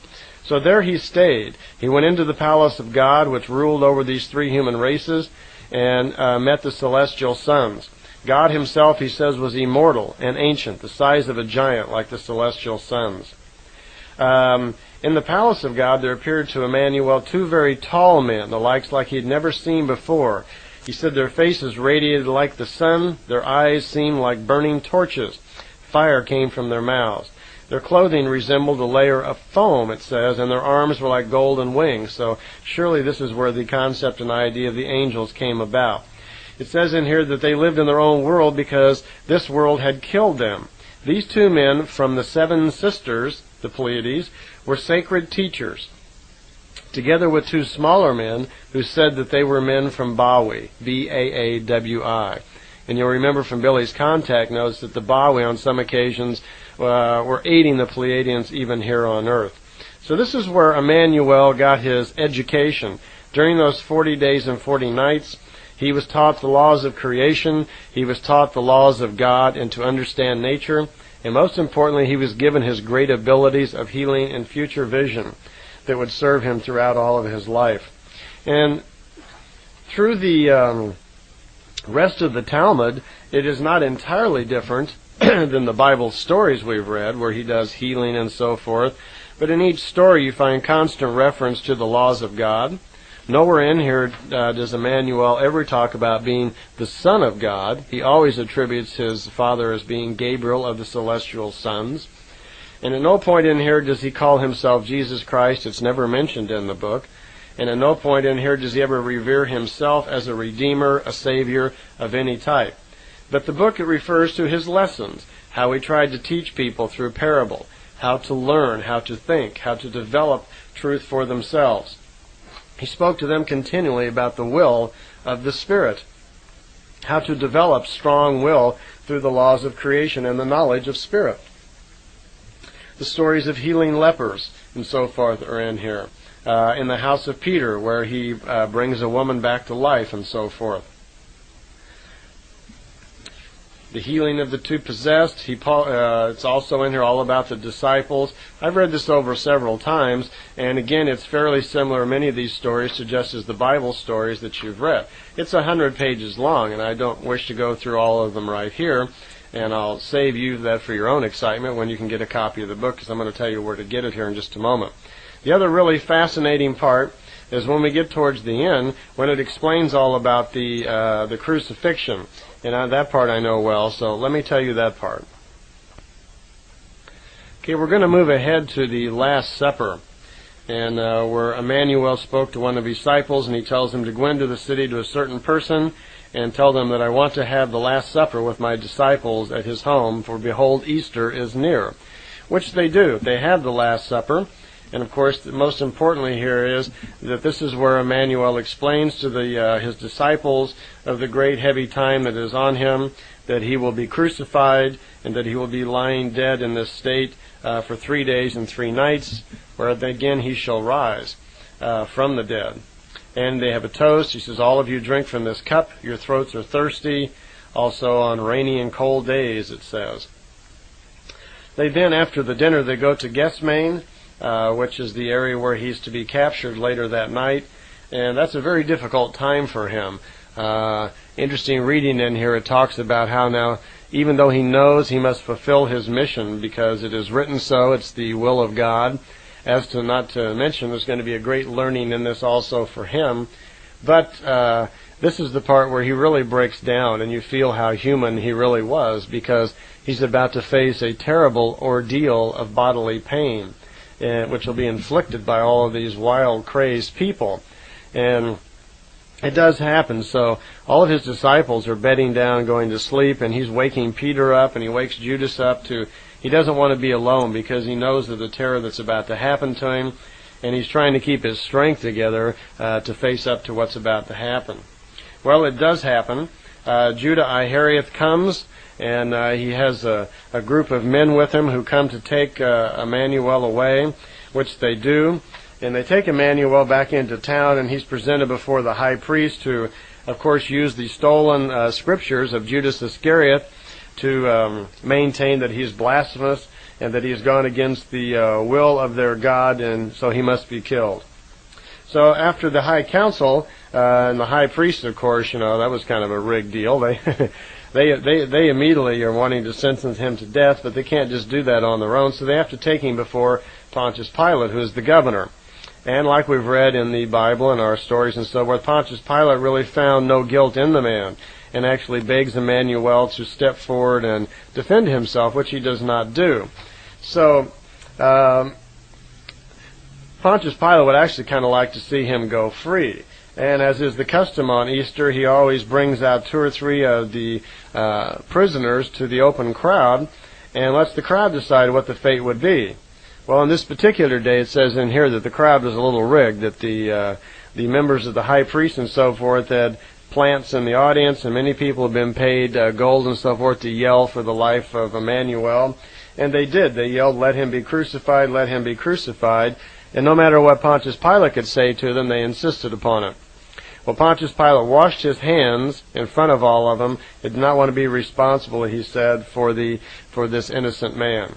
So there he stayed. He went into the palace of God, which ruled over these three human races, and met the celestial sons. God himself, he says, was immortal and ancient, the size of a giant, like the celestial sons. In the palace of God there appeared to Emmanuel two very tall men, the likes like he had never seen before. He said their faces radiated like the sun, their eyes seemed like burning torches. Fire came from their mouths. Their clothing resembled a layer of foam, it says, and their arms were like golden wings. So surely this is where the concept and idea of the angels came about. It says in here that they lived in their own world because this world had killed them. These two men from the seven sisters, the Pleiades, were sacred teachers, together with two smaller men who said that they were men from Bawi, B-A-A-W-I. And you'll remember from Billy's contact notes that the Bawi on some occasions were aiding the Pleiadians even here on earth. So this is where Emmanuel got his education. During those 40 days and 40 nights, he was taught the laws of creation, he was taught the laws of God and to understand nature, and most importantly, he was given his great abilities of healing and future vision that would serve him throughout all of his life. And through the rest of the Talmud, it is not entirely different than the Bible stories we've read, where he does healing and so forth. But in each story you find constant reference to the laws of God. Nowhere in here does Emmanuel ever talk about being the Son of God. He always attributes his father as being Gabriel of the celestial sons. And at no point in here does he call himself Jesus Christ. It's never mentioned in the book. And at no point in here does he ever revere himself as a redeemer, a savior of any type. But the book, it refers to his lessons, how he tried to teach people through parable, how to learn, how to think, how to develop truth for themselves. He spoke to them continually about the will of the Spirit, how to develop strong will through the laws of creation and the knowledge of Spirit. The stories of healing lepers and so forth are in here. In the house of Peter, where he brings a woman back to life and so forth. The healing of the two possessed, it's also in here all about the disciples. I've read this over several times, and again, it's fairly similar, many of these stories, to just as the Bible stories that you've read. It's 100 pages long, and I don't wish to go through all of them right here, and I'll save you that for your own excitement when you can get a copy of the book, because I'm going to tell you where to get it here in just a moment. The other really fascinating part is when we get towards the end, when it explains all about the crucifixion. And that part I know well, so let me tell you that part. Okay, we're going to move ahead to the Last Supper, and where Emmanuel spoke to one of his disciples, and he tells him to go into the city to a certain person and tell them that I want to have the Last Supper with my disciples at his home, for behold, Easter is near. Which they do. They have the Last Supper. And of course, most importantly here is that this is where Emmanuel explains to his disciples of the great heavy time that is on him, that he will be crucified, and that he will be lying dead in this state for 3 days and 3 nights, where again he shall rise from the dead. And they have a toast. He says, all of you drink from this cup. Your throats are thirsty. Also on rainy and cold days, it says. They then, after the dinner, they go to Gethsemane, which is the area where he's to be captured later that night. And that's a very difficult time for him. Interesting reading in here, it talks about how now, even though he knows he must fulfill his mission because it is written so, it's the will of God, as to not to mention there's going to be a great learning in this also for him. But this is the part where he really breaks down and you feel how human he really was, because he's about to face a terrible ordeal of bodily pain, which will be inflicted by all of these wild, crazed people. And it does happen. So all of his disciples are bedding down, going to sleep, and he's waking Peter up, and he wakes Judas up to... He doesn't want to be alone because he knows of the terror that's about to happen to him, and he's trying to keep his strength together to face up to what's about to happen. Well, it does happen. Judah Iscariot comes, and he has a group of men with him who come to take Emmanuel away, which they do. And they take Emmanuel back into town, and he's presented before the high priest, who, of course, used the stolen scriptures of Judas Iscariot to maintain that he's blasphemous and that he's gone against the will of their God, and so he must be killed. So after the high council, and the high priest, of course, that was kind of a rigged deal. They immediately are wanting to sentence him to death, but they can't just do that on their own, so they have to take him before Pontius Pilate, who is the governor. And like we've read in the Bible and our stories and so forth, Pontius Pilate really found no guilt in the man, and actually begs Emmanuel to step forward and defend himself, which he does not do. So Pontius Pilate would actually kind of like to see him go free. And as is the custom on Easter, he always brings out 2 or 3 of the prisoners to the open crowd and lets the crowd decide what the fate would be. Well, on this particular day, it says in here that the crowd was a little rigged, that the members of the high priest and so forth had plants in the audience, and many people have been paid gold and so forth to yell for the life of Emmanuel. And they did. They yelled, "Let him be crucified, let him be crucified." And no matter what Pontius Pilate could say to them, they insisted upon it. Well, Pontius Pilate washed his hands in front of all of them. He did not want to be responsible, he said, for this innocent man.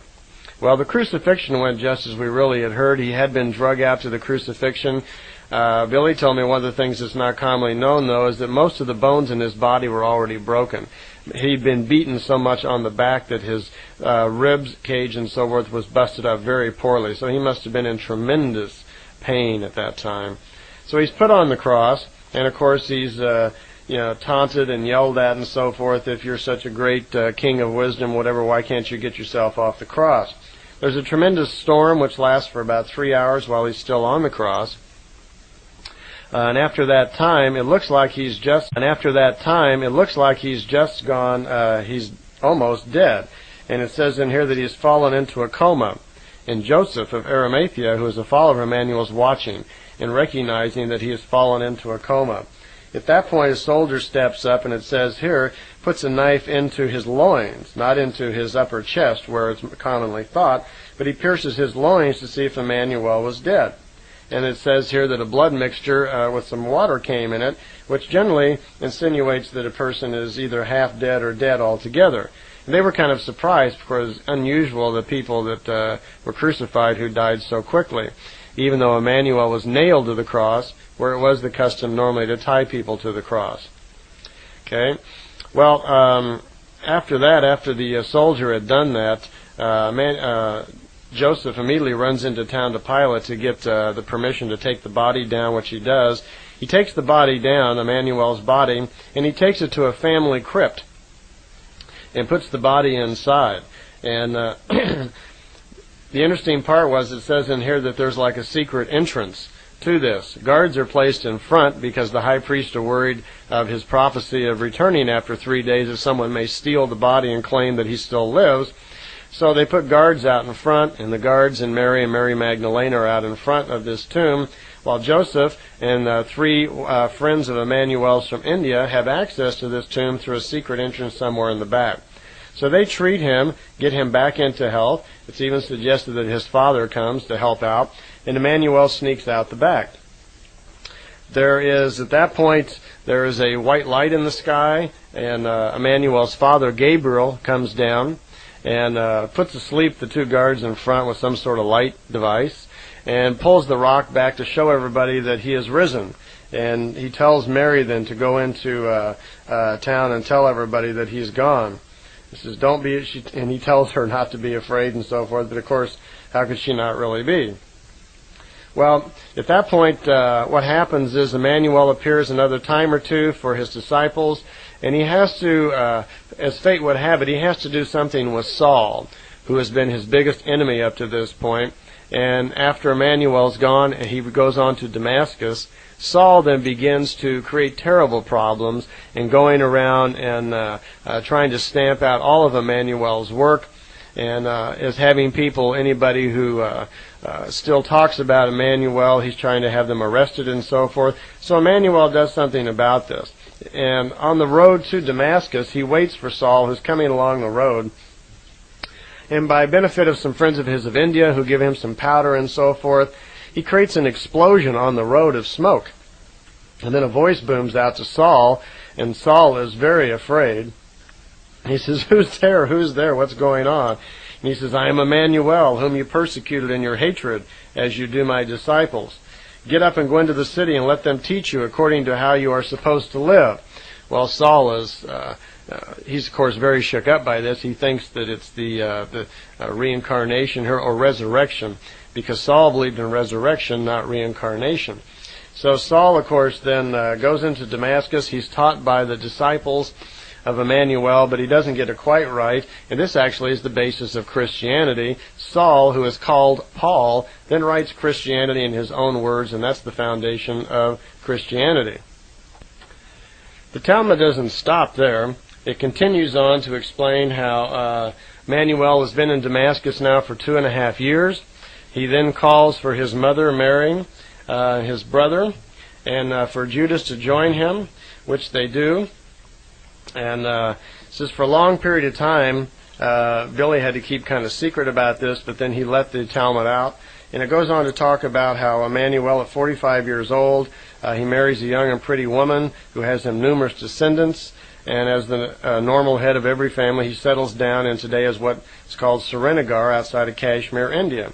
Well, the crucifixion went just as we really had heard. He had been drug out to the crucifixion. Billy told me one of the things that's not commonly known, though, is that most of the bones in his body were already broken. He'd been beaten so much on the back that his ribs cage and so forth was busted up very poorly. So he must have been in tremendous pain at that time. So he's put on the cross, and of course he's taunted and yelled at and so forth. If you're such a great king of wisdom, whatever, why can't you get yourself off the cross? There's a tremendous storm which lasts for about 3 hours while he's still on the cross. And after that time, it looks like he's just gone, he's almost dead. And it says in here that he's fallen into a coma. and Joseph of Arimathea, who is a follower of Emmanuel, is watching and recognizing that he has fallen into a coma. At that point, a soldier steps up, and it says here, puts a knife into his loins, not into his upper chest, where it's commonly thought, but he pierces his loins to see if Emmanuel was dead. And it says here that a blood mixture with some water came in it, which generally insinuates that a person is either half dead or dead altogether. And they were kind of surprised because it's unusual the people that were crucified who died so quickly, even though Emmanuel was nailed to the cross, where it was the custom normally to tie people to the cross. Okay? Well, after that, after the soldier had done that, Joseph immediately runs into town to Pilate to get the permission to take the body down, which he does. He takes the body down, Emmanuel's body, and he takes it to a family crypt and puts the body inside. And the interesting part was it says in here that there's like a secret entrance to this. Guards are placed in front because the high priest are worried of his prophecy of returning after 3 days, if someone may steal the body and claim that he still lives. So they put guards out in front, and the guards and Mary Magdalene are out in front of this tomb, while Joseph and 3 friends of Emmanuel's from India have access to this tomb through a secret entrance somewhere in the back. So they treat him, get him back into health. It's even suggested that his father comes to help out, and Emmanuel sneaks out the back. At that point, there is a white light in the sky, and Emmanuel's father, Gabriel, comes down and puts to sleep the 2 guards in front with some sort of light device, and pulls the rock back to show everybody that he has risen. And he tells Mary then to go into town and tell everybody that he's gone. He says, don't be, and he tells her not to be afraid and so forth, but of course, how could she not really be? Well, at that point, what happens is Emmanuel appears another time or two for his disciples, and he has to, as fate would have it, he has to do something with Saul, who has been his biggest enemy up to this point. And after Emmanuel's gone and he goes on to Damascus, Saul then begins to create terrible problems in going around and trying to stamp out all of Emmanuel's work, and is having people, anybody who still talks about Emmanuel, he's trying to have them arrested and so forth. So Emmanuel does something about this. And on the road to Damascus, he waits for Saul, who's coming along the road. And by benefit of some friends of his of India who give him some powder and so forth, he creates an explosion on the road of smoke. And then a voice booms out to Saul, and Saul is very afraid. He says, who's there? Who's there? What's going on? And he says, I am Emmanuel, whom you persecuted in your hatred, as you do my disciples. Get up and go into the city and let them teach you according to how you are supposed to live. Well, Saul is, he's of course very shook up by this. He thinks that it's the reincarnation here, or resurrection, because Saul believed in resurrection, not reincarnation. So Saul, of course, then goes into Damascus. He's taught by the disciples of Emmanuel, but he doesn't get it quite right, and this actually is the basis of Christianity. Saul, who is called Paul, then writes Christianity in his own words, and that's the foundation of Christianity. The Talmud doesn't stop there. It continues on to explain how Emmanuel has been in Damascus now for 2.5 years. He then calls for his mother Mary, his brother, and for Judas to join him, which they do. And says for a long period of time, Billy had to keep kind of secret about this, but then he let the Talmud out. And it goes on to talk about how Emmanuel, at 45 years old, he marries a young and pretty woman who has him numerous descendants. And as the normal head of every family, he settles down in today is what is called Srinagar, outside of Kashmir, India.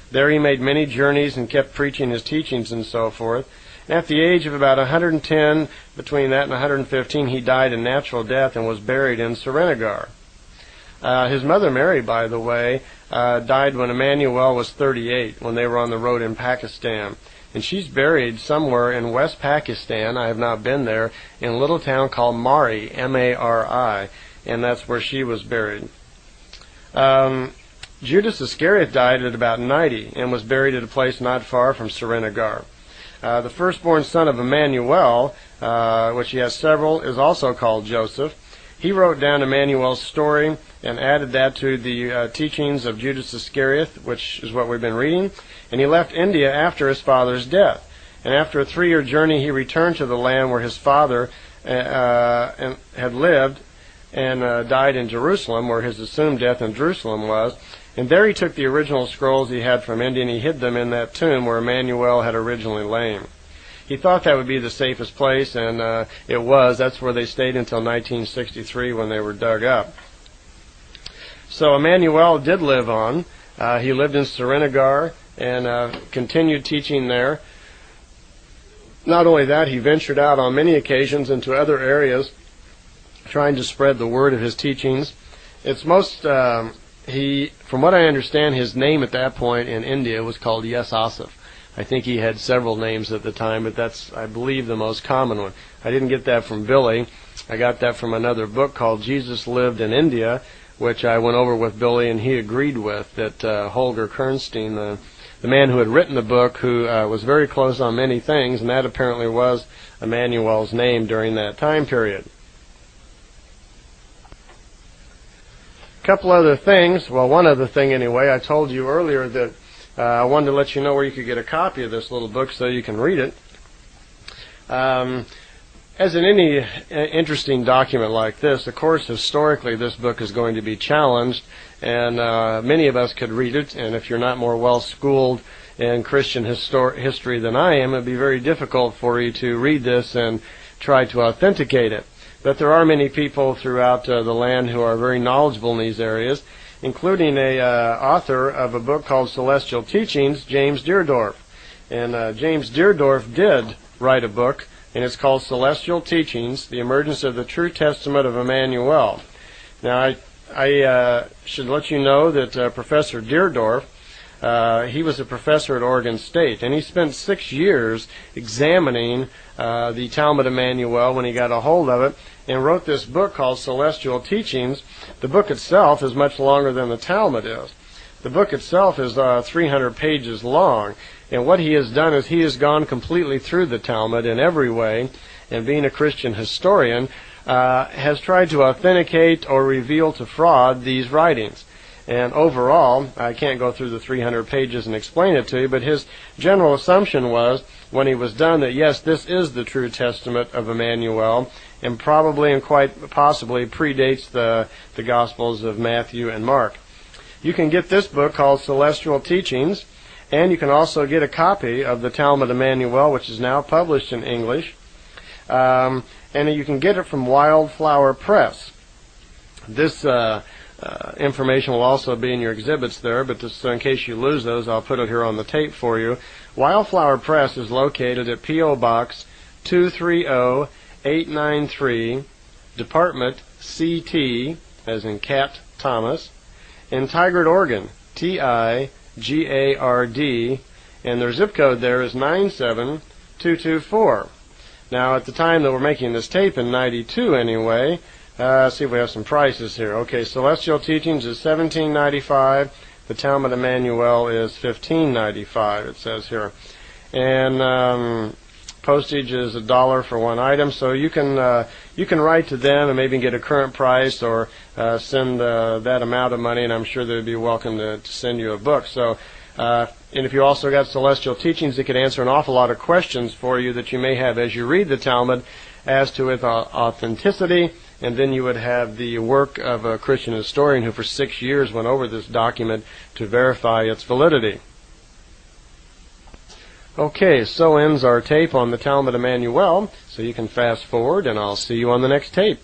There he made many journeys and kept preaching his teachings and so forth. And at the age of about 110, between that and 115, he died a natural death and was buried in Srinagar. His mother Mary, by the way, died when Emmanuel was 38, when they were on the road in Pakistan. And she's buried somewhere in West Pakistan, I have not been there, in a little town called Mari, M-A-R-I, and that's where she was buried. Judas Iscariot died at about 90 and was buried at a place not far from Srinagar. The firstborn son of Emmanuel, which he has several, is also called Joseph. He wrote down Emmanuel's story and added that to the teachings of Judas Iscariot, which is what we've been reading. And he left India after his father's death. And after a 3-year journey, he returned to the land where his father had lived and died in Jerusalem, where his assumed death in Jerusalem was. And there he took the original scrolls he had from India and he hid them in that tomb where Emmanuel had originally lain. He thought that would be the safest place, and it was. That's where they stayed until 1963 when they were dug up. So Emmanuel did live on. He lived in Srinagar and continued teaching there. Not only that, he ventured out on many occasions into other areas trying to spread the word of his teachings. It's most, from what I understand, his name at that point in India was called Yes Asif. I think he had several names at the time, but that's, I believe, the most common one. I didn't get that from Billy. I got that from another book called Jesus Lived in India, which I went over with Billy, and he agreed with that Holger Kernstein, the man who had written the book, who was very close on many things, and that apparently was Emmanuel's name during that time period. A couple other things. Well, one other thing anyway. I told you earlier that I wanted to let you know where you could get a copy of this little book so you can read it. As in any interesting document like this, of course, historically this book is going to be challenged, and many of us could read it, and if you're not more well-schooled in Christian history than I am, it would be very difficult for you to read this and try to authenticate it. But there are many people throughout the land who are very knowledgeable in these areas, including a author of a book called Celestial Teachings, James Deardorff. And James Deardorff did write a book, and it's called Celestial Teachings, The Emergence of the True Testament of Emmanuel. Now, I should let you know that Professor Deardorff, he was a professor at Oregon State, and he spent 6 years examining the Talmud Emmanuel when he got a hold of it, and wrote this book called Celestial Teachings. The book itself is much longer than the Talmud is. The book itself is 300 pages long, and what he has done is he has gone completely through the Talmud in every way, and being a Christian historian, has tried to authenticate or reveal to fraud these writings. And overall, I can't go through the 300 pages and explain it to you, but his general assumption was, when he was done, that yes, this is the true testament of Emmanuel, and probably and quite possibly predates the Gospels of Matthew and Mark. You can get this book called Celestial Teachings, and you can also get a copy of the Talmud Emmanuel, which is now published in English, and you can get it from Wildflower Press. This information will also be in your exhibits there, but just in case you lose those, I'll put it here on the tape for you. Wildflower Press is located at P.O. Box 230893, Department CT, as in Cat Thomas, in Tigard, Oregon, Tigard, and their zip code there is 97224. Now, at the time that we're making this tape, in 92 anyway, let's see if we have some prices here. Okay, Celestial Teachings is $17.95. The Talmud Emmanuel is $15.95, it says here. And postage is $1 for one item, so you can write to them and maybe get a current price, or send that amount of money, and I'm sure they'd be welcome to send you a book. So, and if you also got Celestial Teachings, it could answer an awful lot of questions for you that you may have as you read the Talmud as to its authenticity, and then you would have the work of a Christian historian who for 6 years went over this document to verify its validity. Okay, so ends our tape on the Talmud Emmanuel, so you can fast forward, and I'll see you on the next tape.